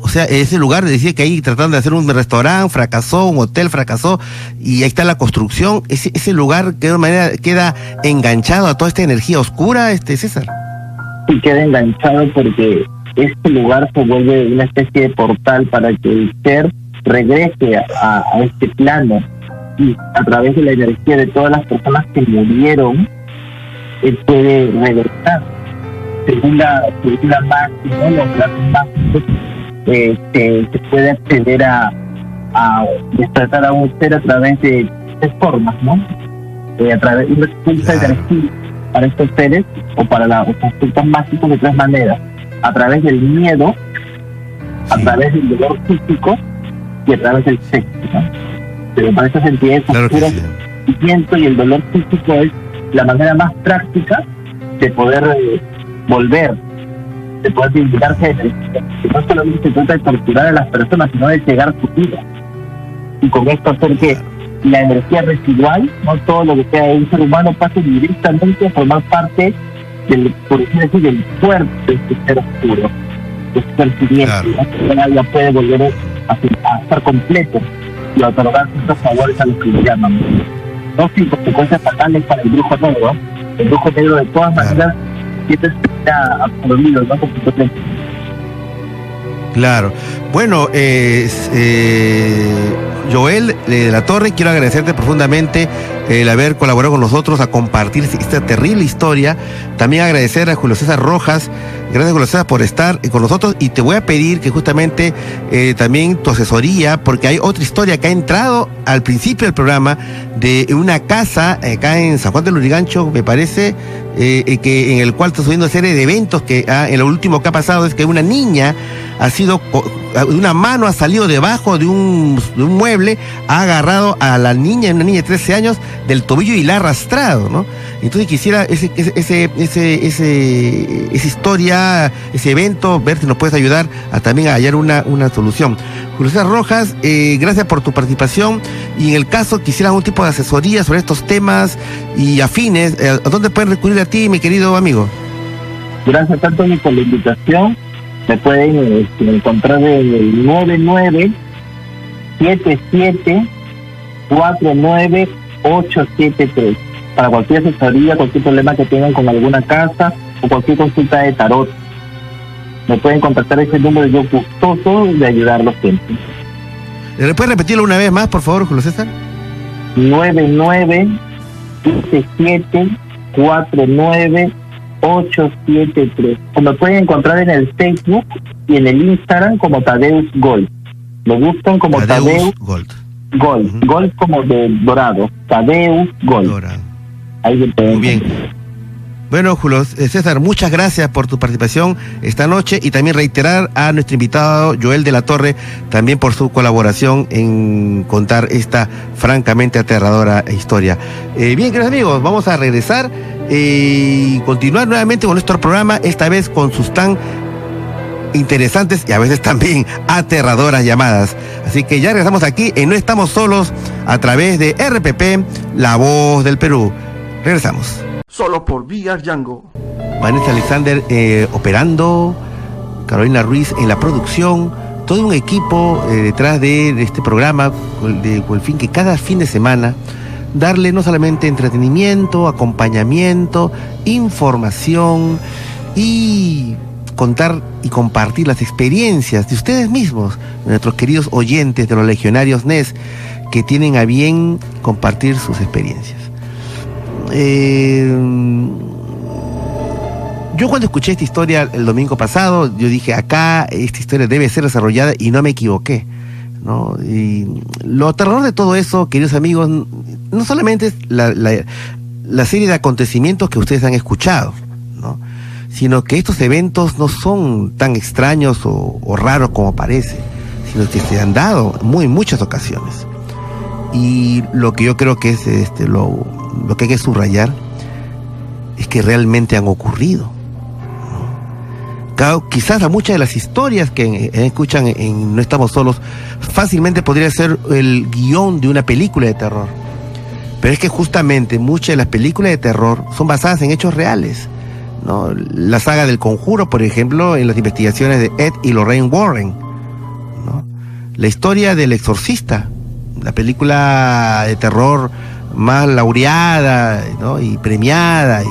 O sea, ese lugar decía que ahí trataron de hacer un restaurante, fracasó, un hotel fracasó, y ahí está la construcción. Ese lugar de alguna manera queda enganchado a toda esta energía oscura, César. Sí, queda enganchado porque este lugar se vuelve una especie de portal para que el ser regrese a este plano, y a través de la energía de todas las personas que murieron, él puede regresar. Según la máxima, los grados máximos, se puede acceder a despertar a un ser a través de tres formas, ¿no? A través de una expulsa de energía para estos seres, o para los aspectos mágicos, de tres maneras: a través del miedo, a través del dolor físico y a través del sexo, ¿no? Pero para estas entidades oscuras, el sentimiento y el dolor físico es la manera más práctica de poder volver, de poder vincularse a energía. Que no solamente se trata de torturar a las personas, sino de cegar su vida, y con esto hacer que la energía residual, no todo lo que sea de un ser humano, pase directamente a formar parte del, por decir, del cuerpo de este ser oscuro, de este ser siniestro. Ya puede volver a estar completo y a otorgar estos favores a los que le llaman, no sin consecuencias fatales para el brujo negro. El brujo negro, de todas maneras, siempre está absorbido, ¿no? Claro. Bueno, Joel de la Torre, quiero agradecerte profundamente el haber colaborado con nosotros a compartir esta terrible historia. También agradecer a Julio César Rojas. Gracias, Julio César, por estar con nosotros, y te voy a pedir que justamente también tu asesoría, porque hay otra historia que ha entrado al principio del programa de una casa acá en San Juan del Lurigancho, me parece, que en el cual está subiendo una serie de eventos que en lo último que ha pasado es que una niña una mano ha salido debajo de un mueble, ha agarrado a la niña, una niña de 13 años, del tobillo y la ha arrastrado, ¿no? Entonces quisiera esa historia, ese evento, ver si nos puedes ayudar a también a hallar una solución. Julio César Rojas, gracias por tu participación, y en el caso quisiera algún tipo de asesoría sobre estos temas y afines, ¿a dónde pueden recurrir a ti, mi querido amigo? Gracias, Antonio, por la invitación. Me pueden encontrar en el 99-77-49873 para cualquier asesoría, cualquier problema que tengan con alguna casa o cualquier consulta de tarot. Me pueden contactar a ese número, yo gustoso de ayudarlos siempre. ¿Le puedes repetirlo una vez más, por favor, Julio César? 99-77-49873. 873. O me pueden encontrar en el Facebook y en el Instagram como Tadeus Gold. Lo buscan como Tadeus Gold. Gold. Gold como de dorado. Tadeus Gold. Dorado. Ahí se pueden. Muy bien. Bueno, Julio César, muchas gracias por tu participación esta noche y también reiterar a nuestro invitado Joel de la Torre también por su colaboración en contar esta francamente aterradora historia. Bien, queridos amigos, vamos a regresar y continuar nuevamente con nuestro programa, esta vez con sus tan interesantes y a veces también aterradoras llamadas. Así que ya regresamos aquí en No Estamos Solos a través de RPP, La Voz del Perú. Regresamos. Solo por VR Django. Vanessa Alexander operando, Carolina Ruiz en la producción, todo un equipo detrás de este programa con el fin que cada fin de semana darle no solamente entretenimiento, acompañamiento, información y contar y compartir las experiencias de ustedes mismos, de nuestros queridos oyentes de los legionarios NES que tienen a bien compartir sus experiencias. Yo cuando escuché esta historia el domingo pasado, yo dije, acá esta historia debe ser desarrollada y no me equivoqué, ¿no? Y lo aterrador de todo eso, queridos amigos, no solamente es la serie de acontecimientos que ustedes han escuchado, ¿no? Sino que estos eventos no son tan extraños o raros como parece, sino que se han dado en muchas ocasiones. Y lo que yo creo que es lo que hay que subrayar es que realmente han ocurrido, ¿no? Claro, quizás a muchas de las historias que escuchan en No Estamos Solos fácilmente podría ser el guión de una película de terror, pero es que justamente muchas de las películas de terror son basadas en hechos reales, ¿no? La saga del Conjuro, por ejemplo, en las investigaciones de Ed y Lorraine Warren, ¿no? La historia del Exorcista, la película de terror más laureada, ¿no? Y premiada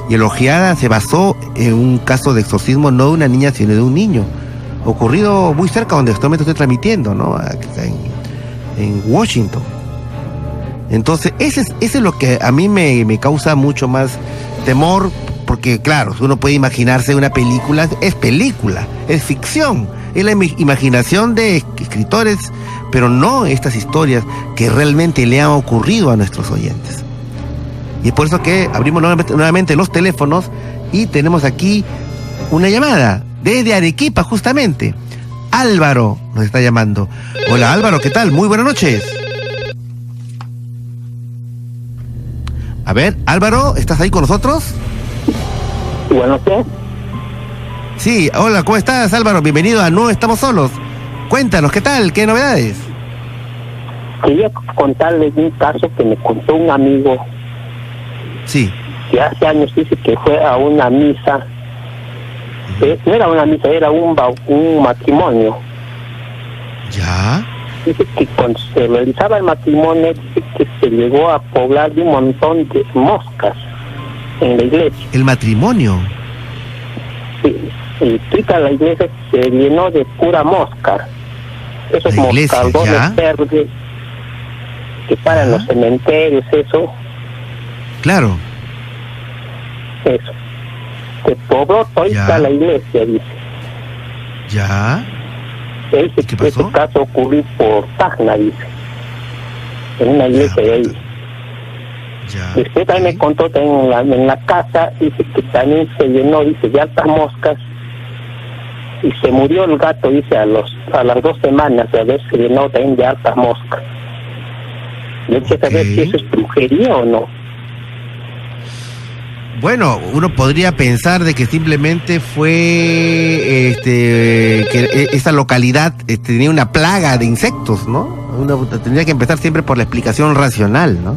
y elogiada, se basó en un caso de exorcismo no de una niña sino de un niño, ocurrido muy cerca donde actualmente estoy transmitiendo, ¿no? En Washington. Entonces ese es lo que a mí me causa mucho más temor, porque claro, uno puede imaginarse una película, es ficción, es la imaginación de escritores, pero no estas historias que realmente le han ocurrido a nuestros oyentes. Y es por eso que abrimos nuevamente los teléfonos y tenemos aquí una llamada desde Arequipa, justamente. Álvaro nos está llamando. Hola Álvaro, ¿qué tal? Muy buenas noches. A ver, Álvaro, ¿estás ahí con nosotros? Buenas noches. Sí, hola, ¿cómo estás, Álvaro? Bienvenido a No Estamos Solos. Cuéntanos, ¿qué tal? ¿Qué novedades? Quería contarles un caso que me contó un amigo. Sí. Que hace años dice que fue a una misa. No era una misa, era un matrimonio. ¿Ya? Dice que cuando se realizaba el matrimonio, dice que se llegó a poblar de un montón de moscas en la iglesia. ¿El matrimonio? Sí. Y toda la iglesia se llenó de pura mosca. Esos moscardones verdes que paran los cementerios, eso. Claro. Eso. Se pobló toda la iglesia, dice. ¿Ya? Ese caso ocurrió por Tacna, dice. En una iglesia de ahí. Ya. Después también me contó que en la casa, dice que también se llenó, dice, de altas moscas. Y se murió el gato, dice, a las 2 semanas de haberse llenado también de altas moscas. Yo quiero saber si eso es brujería o no. Bueno, uno podría pensar de que simplemente fue que esa localidad tenía una plaga de insectos, ¿no? Uno tendría que empezar siempre por la explicación racional, ¿no?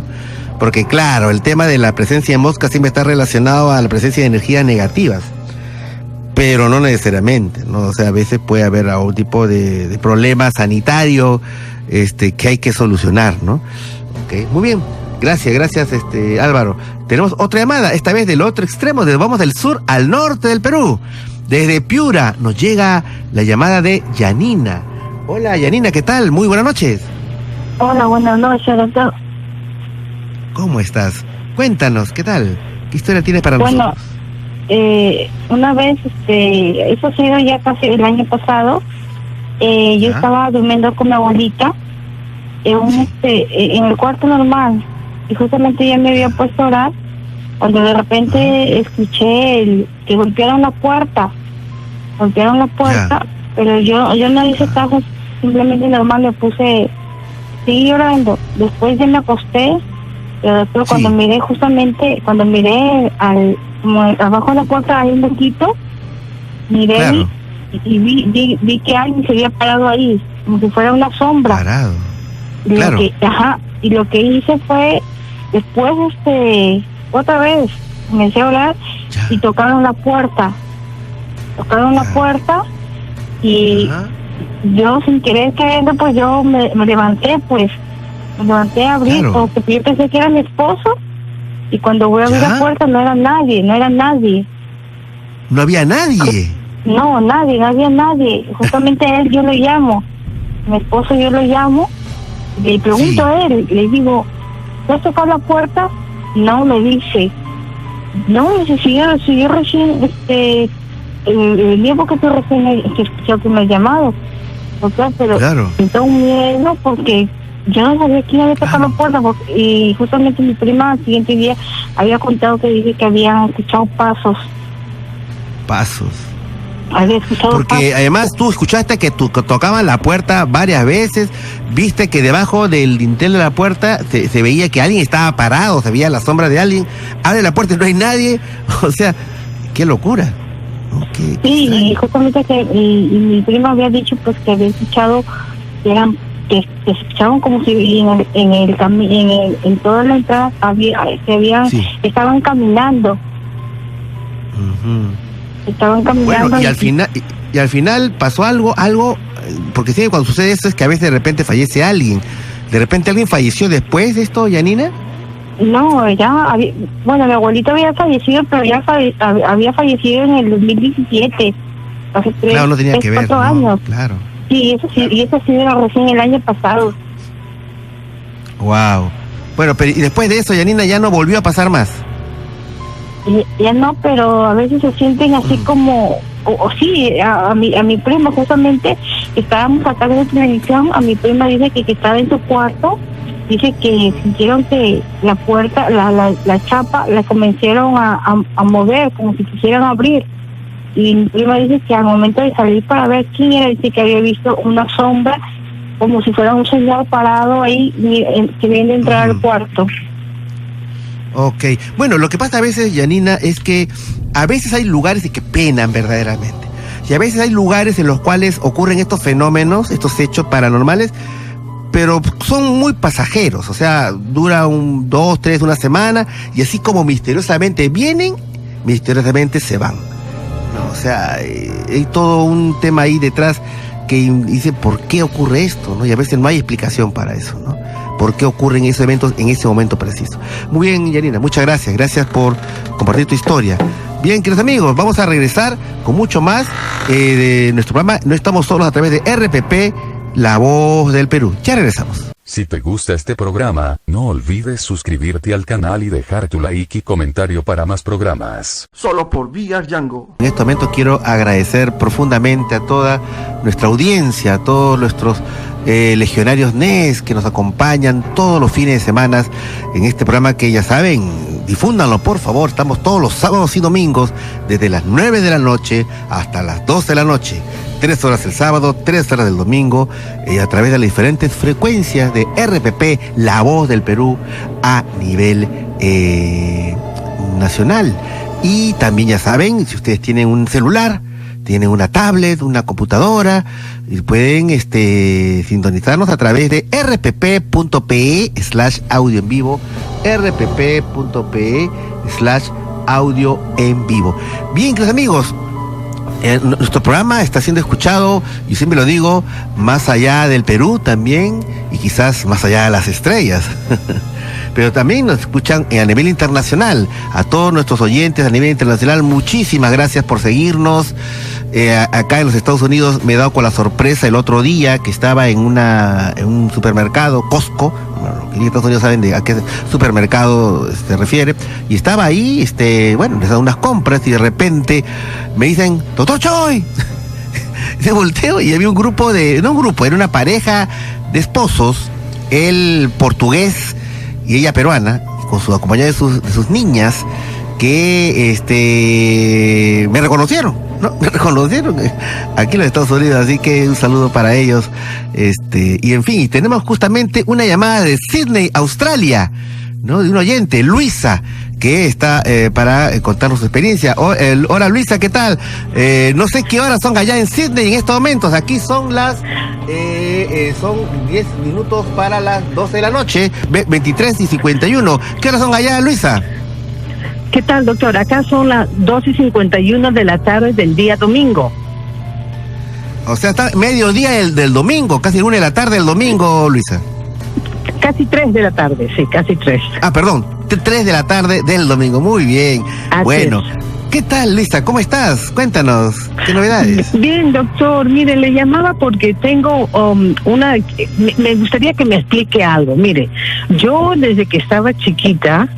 Porque claro, el tema de la presencia de moscas siempre está relacionado a la presencia de energías negativas, pero no necesariamente, ¿no? O sea, a veces puede haber algún tipo de problema sanitario que hay que solucionar, ¿no? Okay. Muy bien, gracias Álvaro. Tenemos otra llamada, esta vez del otro extremo, vamos del sur al norte del Perú. Desde Piura nos llega la llamada de Yanina. Hola Yanina, ¿qué tal? Muy buenas noches. Hola, buenas noches, doctor. ¿Cómo estás? Cuéntanos, ¿qué tal? ¿Qué historia tienes para nosotros? una vez, eso ha sido ya casi el año pasado, yo estaba durmiendo con mi abuelita en el cuarto normal, y justamente ella me había puesto a orar cuando de repente escuché que golpearon la puerta, pero yo no hice caso, simplemente normal me puse, seguí llorando. Después ya me acosté, pero después cuando miré como abajo de la puerta hay un huequito, miré y vi que alguien se había parado ahí, como si fuera una sombra. Parado. Y lo que hice fue, después otra vez comencé a orar y tocaron la puerta. Y yo sin querer queriendo, pues yo me levanté a abrir, porque yo pensé que era mi esposo, y cuando voy a abrir la puerta no era nadie. ¿No había nadie? No, no había nadie. Justamente a él yo lo llamo, mi esposo yo lo llamo, le pregunto a él, le digo, ¿tú has tocado la puerta? No, me dice, si yo recién, el tiempo que tú recién escuchó que me ha llamado, pero siento un miedo porque yo no sabía quién había tocado la puerta, y justamente mi prima al siguiente día había contado que dice que habían escuchado pasos. Había escuchado porque pasos. Además tú escuchaste que tocaban la puerta varias veces, viste que debajo del dintel de la puerta se veía que alguien estaba parado, se veía la sombra de alguien, abre la puerta y no hay nadie, o sea, qué locura. Sí, y justamente que mi prima había dicho pues que había escuchado que se escuchaban como si en toda la entrada estaban caminando. Bueno, y al final pasó algo, porque sí, cuando sucede eso es que a veces de repente fallece alguien. ¿De repente alguien falleció después de esto, Yanina? No, mi abuelito había fallecido, pero ya había fallecido en el 2017, hace 3, no tenía que ver, 4 años. Claro. Sí, eso sí, y eso sí era recién el año pasado. Wow. Bueno, pero y después de eso, Yanina, ya no volvió a pasar más. Ya no, pero a veces se sienten así como, a mi prima justamente, estábamos acá de televisión, a mi prima dice que estaba en su cuarto, dice que sintieron que la puerta, la chapa, la comenzaron a mover, como si quisieran abrir. Y mi prima dice que al momento de salir para ver quién era, dice que había visto una sombra, como si fuera un señor parado ahí, queriendo entrar al cuarto. Ok, bueno, lo que pasa a veces, Yanina, es que a veces hay lugares que penan verdaderamente, y a veces hay lugares en los cuales ocurren estos fenómenos, estos hechos paranormales, pero son muy pasajeros, o sea, dura 2, 3, una semana, y así como misteriosamente vienen, misteriosamente se van, ¿no? O sea, hay todo un tema ahí detrás que dice, ¿por qué ocurre esto? ¿No? Y a veces no hay explicación para eso, ¿no? ¿Por qué ocurren esos eventos en ese momento preciso? Muy bien, Yanina, muchas gracias. Gracias por compartir tu historia. Bien, queridos amigos, vamos a regresar con mucho más de nuestro programa. No estamos solos a través de RPP, La Voz del Perú. Ya regresamos. Si te gusta este programa, no olvides suscribirte al canal y dejar tu like y comentario para más programas. Solo por VR Django. En este momento quiero agradecer profundamente a toda nuestra audiencia, a todos nuestros legionarios NES que nos acompañan todos los fines de semana en este programa que ya saben, difúndanlo por favor, estamos todos los sábados y domingos desde las 9 de la noche hasta las 12 de la noche, 3 horas el sábado, 3 horas del domingo, a través de las diferentes frecuencias de RPP, La Voz del Perú, a nivel nacional. Y también ya saben, si ustedes tienen un celular, tienen una tablet, una computadora, y pueden sintonizarnos a través de rpp.pe/audio en vivo, rpp.pe/audio en vivo. Bien, queridos amigos, nuestro programa está siendo escuchado, y siempre lo digo, más allá del Perú también, y quizás más allá de las estrellas. pero también nos escuchan a nivel internacional. A todos nuestros oyentes a nivel internacional, muchísimas gracias por seguirnos. Acá en los Estados Unidos me he dado con la sorpresa el otro día que estaba en un supermercado, Costco. Bueno, en Estados Unidos saben a qué supermercado se refiere, y estaba ahí, bueno, les dado unas compras y de repente me dicen, Dr. Choi. Se volteo y había era una pareja de esposos, él portugués y ella peruana, con su acompañada de sus niñas, que me reconocieron, ¿no? Me reconocieron aquí en los Estados Unidos, así que un saludo para ellos. Y en fin, tenemos justamente una llamada de Sydney, Australia, ¿no? De un oyente, Luisa, que está para contarnos su experiencia. Hola Luisa, ¿qué tal? No sé qué horas son allá en Sydney en estos momentos. Aquí son son 10 minutos para las 12 de la noche, 23:51. ¿Qué horas son allá, Luisa? ¿Qué tal, doctor? Acá son las 2:51 de la tarde del día domingo. O sea, está mediodía del domingo, casi 1 de la tarde del domingo, Luisa. Casi 3 de la tarde, sí, casi 3. Perdón, 3 de la tarde del domingo, muy bien. Así bueno, es. ¿Qué tal, Luisa? ¿Cómo estás? Cuéntanos, ¿qué novedades? Bien, doctor, mire, le llamaba porque tengo me gustaría que me explique algo. Mire, yo desde que estaba chiquita,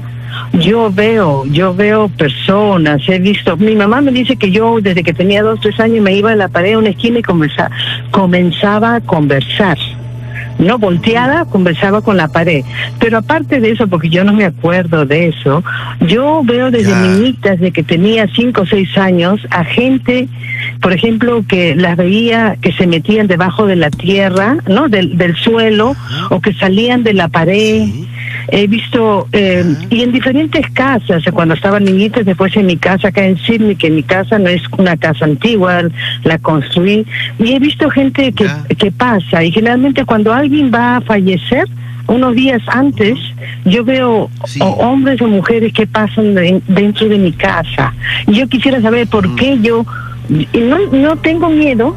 yo veo personas, he visto, mi mamá me dice que yo desde que tenía 2, 3 años me iba a la pared a una esquina y comenzaba a conversar. No volteada, conversaba con la pared. Pero aparte de eso, porque yo no me acuerdo de eso, yo veo desde niñitas, de que tenía 5 o 6 años, a gente, por ejemplo, que las veía que se metían debajo de la tierra, ¿no? Del suelo, o que salían de la pared. He visto, y en diferentes casas, cuando estaban niñitas, después en mi casa acá en Sydney, que mi casa no es una casa antigua, la construí, y he visto gente que pasa, y generalmente cuando alguien va a fallecer, unos días antes, yo veo hombres o mujeres que pasan dentro de mi casa. Y yo quisiera saber por qué yo... No tengo miedo,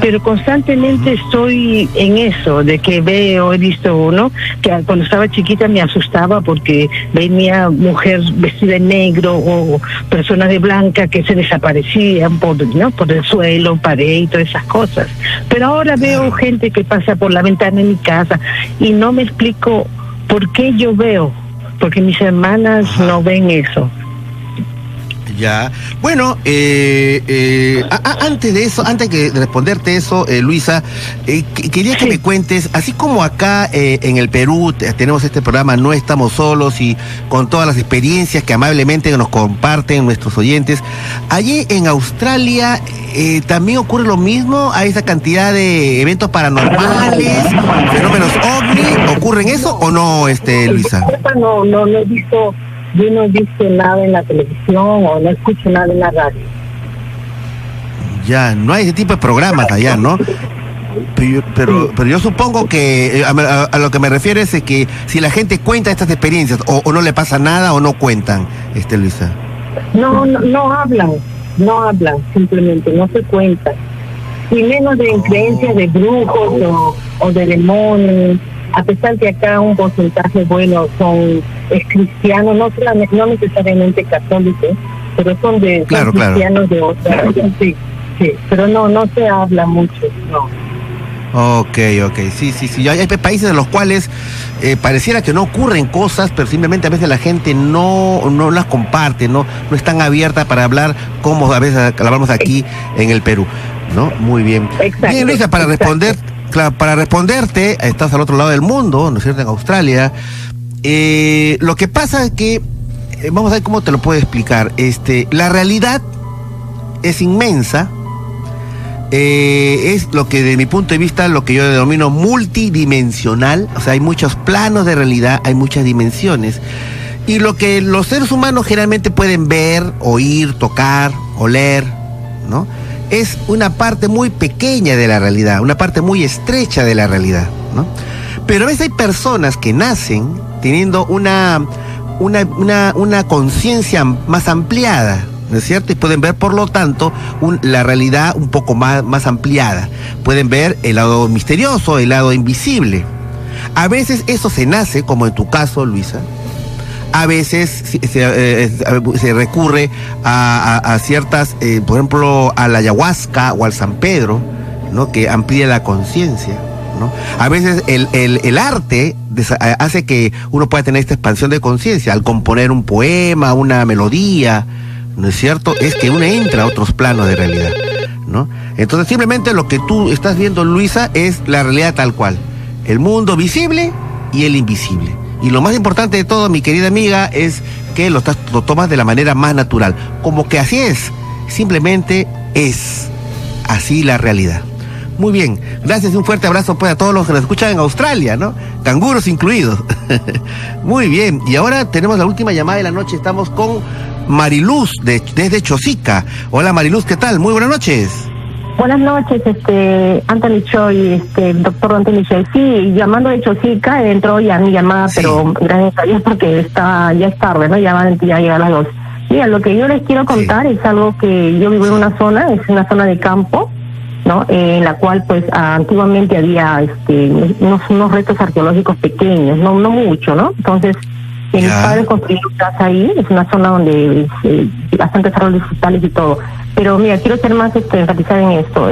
pero constantemente estoy en eso, de que he visto, ¿no? Que cuando estaba chiquita me asustaba porque venía mujer vestida de negro o personas de blanca que se desaparecían por el suelo, pared y todas esas cosas. Pero ahora veo gente que pasa por la ventana de mi casa y no me explico por qué yo veo, porque mis hermanas no ven eso. Ya, bueno, antes de eso, antes de responderte eso, Luisa, quería que me cuentes, así como acá en el Perú tenemos este programa No Estamos Solos y con todas las experiencias que amablemente nos comparten nuestros oyentes, allí en Australia también ocurre lo mismo. ¿Hay esa cantidad de eventos paranormales, fenómenos ovni? ¿Ocurren eso o no, Luisa? No he visto. Yo no he visto nada en la televisión o no escucho nada en la radio. Ya, no hay ese tipo de programas allá, ¿no? Pero yo supongo que a lo que me refiero es que si la gente cuenta estas experiencias o no le pasa nada o no cuentan, Luisa. No hablan, simplemente no se cuentan. Y menos de creencias de brujos o de demonios. A pesar que acá un porcentaje es cristiano, no necesariamente católico, pero son cristianos de otra. Sí, pero no se habla mucho, no. Ok, sí. Hay países en los cuales pareciera que no ocurren cosas, pero simplemente a veces la gente no las comparte, no están abiertas para hablar como a veces hablamos aquí en el Perú, ¿no? Muy bien. Exacto. Bien, Luisa, para responderte, estás al otro lado del mundo, ¿no es cierto?, en Australia. Lo que pasa es que, vamos a ver cómo te lo puedo explicar. La realidad es inmensa. Es lo que, de mi punto de vista, lo que yo denomino multidimensional. O sea, hay muchos planos de realidad, hay muchas dimensiones. Y lo que los seres humanos generalmente pueden ver, oír, tocar, oler, ¿no?, es una parte muy pequeña de la realidad, una parte muy estrecha de la realidad, ¿no? Pero a veces hay personas que nacen teniendo una conciencia más ampliada, ¿no es cierto? Y pueden ver, por lo tanto, la realidad un poco más ampliada. Pueden ver el lado misterioso, el lado invisible. A veces eso se nace, como en tu caso, Luisa. A veces se recurre a ciertas, por ejemplo, a la ayahuasca o al San Pedro, ¿no? Que amplía la conciencia, ¿no? A veces el arte hace que uno pueda tener esta expansión de conciencia al componer un poema, una melodía, ¿no es cierto? Es que uno entra a otros planos de realidad, ¿no? Entonces simplemente lo que tú estás viendo, Luisa, es la realidad tal cual, el mundo visible y el invisible. Y lo más importante de todo, mi querida amiga, es que lo tomas de la manera más natural, como que así es, simplemente es así la realidad. Muy bien, gracias y un fuerte abrazo pues a todos los que nos escuchan en Australia, ¿no? Canguros incluidos. Muy bien, y ahora tenemos la última llamada de la noche, estamos con Mariluz desde Chosica. Hola Mariluz, ¿qué tal? Muy buenas noches. Buenas noches, Anthony Choi, doctor Anthony Choi. Sí, llamando de Chosica, entró ya mi llamada, sí. Pero gracias a Dios porque ya es tarde, ¿no? Ya llega a las 2. Mira, lo que yo les quiero contar es algo que yo vivo en una zona, es una zona de campo, ¿no? En la cual pues antiguamente había unos restos arqueológicos pequeños, no mucho, ¿no? Entonces mis padres construyeron casa ahí, es una zona donde bastantes árboles frutales y todo. Pero mira, quiero ser más enfatizada en esto.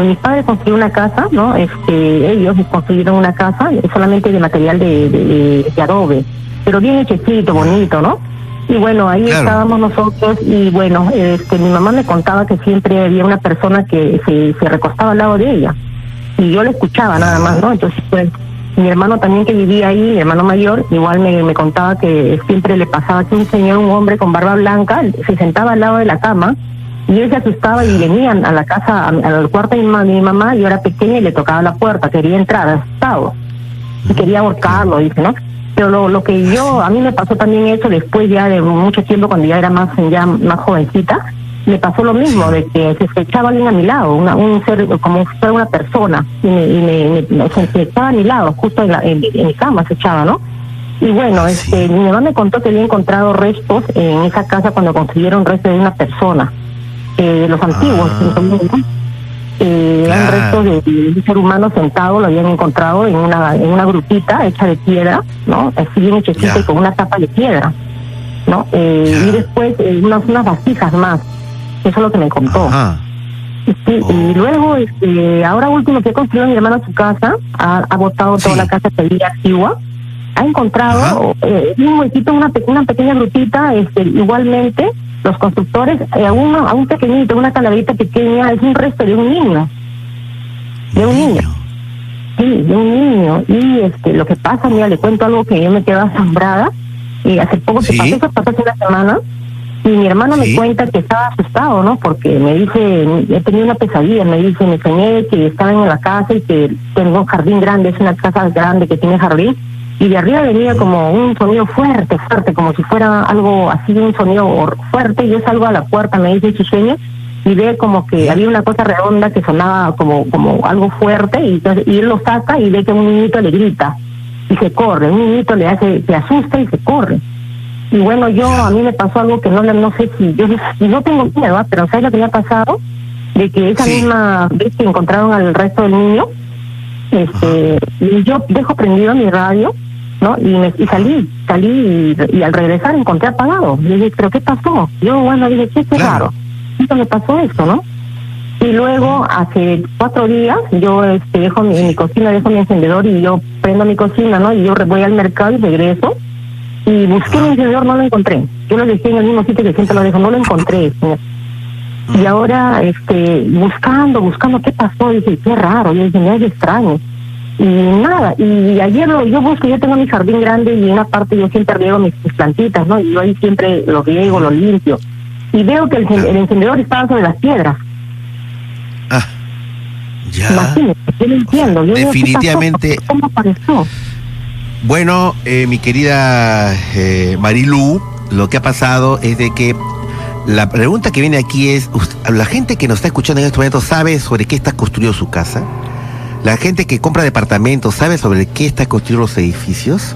Mis padres construyeron una casa, ¿no? Ellos construyeron una casa solamente de material de adobe, pero bien hechecito, bonito, ¿no? Y bueno, ahí estábamos nosotros y bueno, mi mamá me contaba que siempre había una persona que se recostaba al lado de ella y yo la escuchaba nada más, ¿no? Entonces pues mi hermano también que vivía ahí, mi hermano mayor, igual me contaba que siempre le pasaba que un hombre con barba blanca se sentaba al lado de la cama y él se asustaba y venían a la casa, al cuarto de mi mamá, yo era pequeña y le tocaba la puerta, quería entrar asustado y quería ahorcarlo, dice, ¿no? Pero lo que a mí me pasó también eso después ya de mucho tiempo, cuando ya era más jovencita, me pasó lo mismo, de que se echaba alguien a mi lado, un ser, como si fuera una persona, y se echaba a mi lado, justo en mi cama se echaba, ¿no? Y bueno, mi mamá me contó que había encontrado restos en esa casa cuando construyeron restos de una persona, los antiguos, eran restos de un ser humano sentado, lo habían encontrado en una grupita hecha de piedra, ¿no? Así bien hechecita y con una tapa de piedra, ¿no? Y después unas vasijas más, eso es lo que me contó. Sí, y luego, ahora último que construyó mi hermano su casa, ha botado toda la casa que había antigua, ha encontrado un huequito, una pequeña grupita, igualmente, los constructores, a un pequeñito, una calaverita pequeña, es un resto de un niño. Sí, de un niño. Y lo que pasa, mira, le cuento algo que yo me quedo asombrada, y hace poco que pasó hace una semana, y mi hermano me cuenta que estaba asustado, ¿no? Porque me dice, he tenido una pesadilla, me soñé que estaban en la casa y que tengo un jardín grande, es una casa grande que tiene jardín, y de arriba venía como un sonido fuerte, como si fuera algo así, un sonido fuerte, y yo salgo a la puerta, me dice su sueño, y ve como que había una cosa redonda que sonaba como algo fuerte, y él lo saca y ve que un niñito le grita, y se corre, un niñito se asusta y se corre. Y bueno, a mí me pasó algo que no sé si, yo no tengo miedo, pero ¿sabes lo que me ha pasado? De que esa misma vez que encontraron al resto del niño, yo dejo prendido mi radio, ¿no? Y salí y al regresar encontré apagado. Y dije, ¿pero qué pasó? Yo, dije, qué raro. Entonces me pasó esto, ¿no? Y luego, hace 4 días, yo dejo en mi cocina, dejo mi encendedor y yo prendo mi cocina, ¿no? Y yo voy al mercado y regreso. Y busqué mi encendedor, no lo encontré. Yo lo dejé en el mismo sitio que siempre lo dejo, no lo encontré. Y ahora, buscando qué pasó, dije, qué raro. Yo dije, es extraño. Y nada, y ayer yo tengo mi jardín grande y en una parte yo siempre riego mis plantitas, ¿no? Y yo ahí siempre lo riego, lo limpio. Y veo que el encendedor estaba sobre las piedras. Imagínate, yo no entiendo. Definitivamente. ¿Cómo apareció? Bueno, mi querida Marilú, lo que ha pasado es de que la pregunta que viene aquí es, ¿la gente que nos está escuchando en este momento sabe sobre qué está construido su casa? ¿La gente que compra departamentos sabe sobre qué está construido los edificios?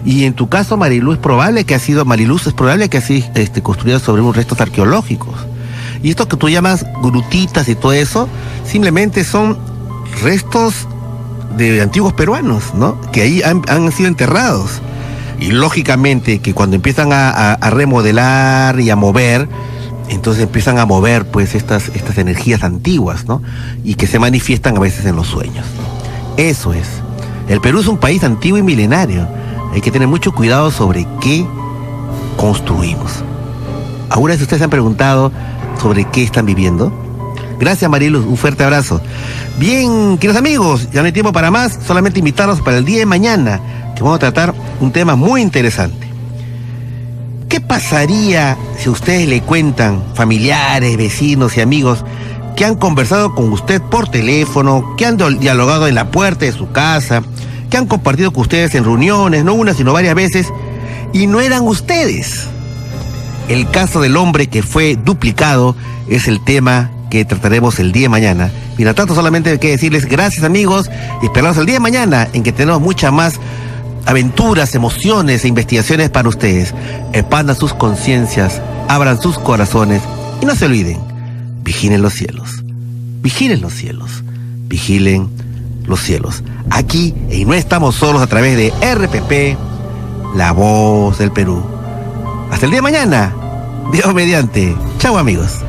Y en tu caso, Marilú, es probable que ha sido construida sobre unos restos arqueológicos. Y esto que tú llamas grutitas y todo eso, simplemente son restos de antiguos peruanos, ¿no? Que ahí han sido enterrados. Y lógicamente que cuando empiezan a remodelar y a mover, entonces empiezan a mover pues estas energías antiguas, ¿no? Y que se manifiestan a veces en los sueños. Eso es. El Perú es un país antiguo y milenario. Hay que tener mucho cuidado sobre qué construimos. ¿Alguna vez ustedes se han preguntado sobre qué están viviendo? Gracias, Mariluz, un fuerte abrazo. Bien, queridos amigos, ya no hay tiempo para más, solamente invitarlos para el día de mañana, que vamos a tratar un tema muy interesante. ¿Qué pasaría si ustedes le cuentan, familiares, vecinos y amigos, que han conversado con usted por teléfono, que han dialogado en la puerta de su casa, que han compartido con ustedes en reuniones, no una sino varias veces, y no eran ustedes? El caso del hombre que fue duplicado es el tema que trataremos el día de mañana. Mira, tanto solamente hay que decirles gracias, amigos, y esperamos el día de mañana, en que tenemos muchas más aventuras, emociones e investigaciones para ustedes. Expandan sus conciencias, abran sus corazones y no se olviden, vigilen los cielos, vigilen los cielos, vigilen los cielos. Aquí y no estamos solos a través de RPP, la voz del Perú. Hasta el día de mañana, Dios mediante. Chao, amigos.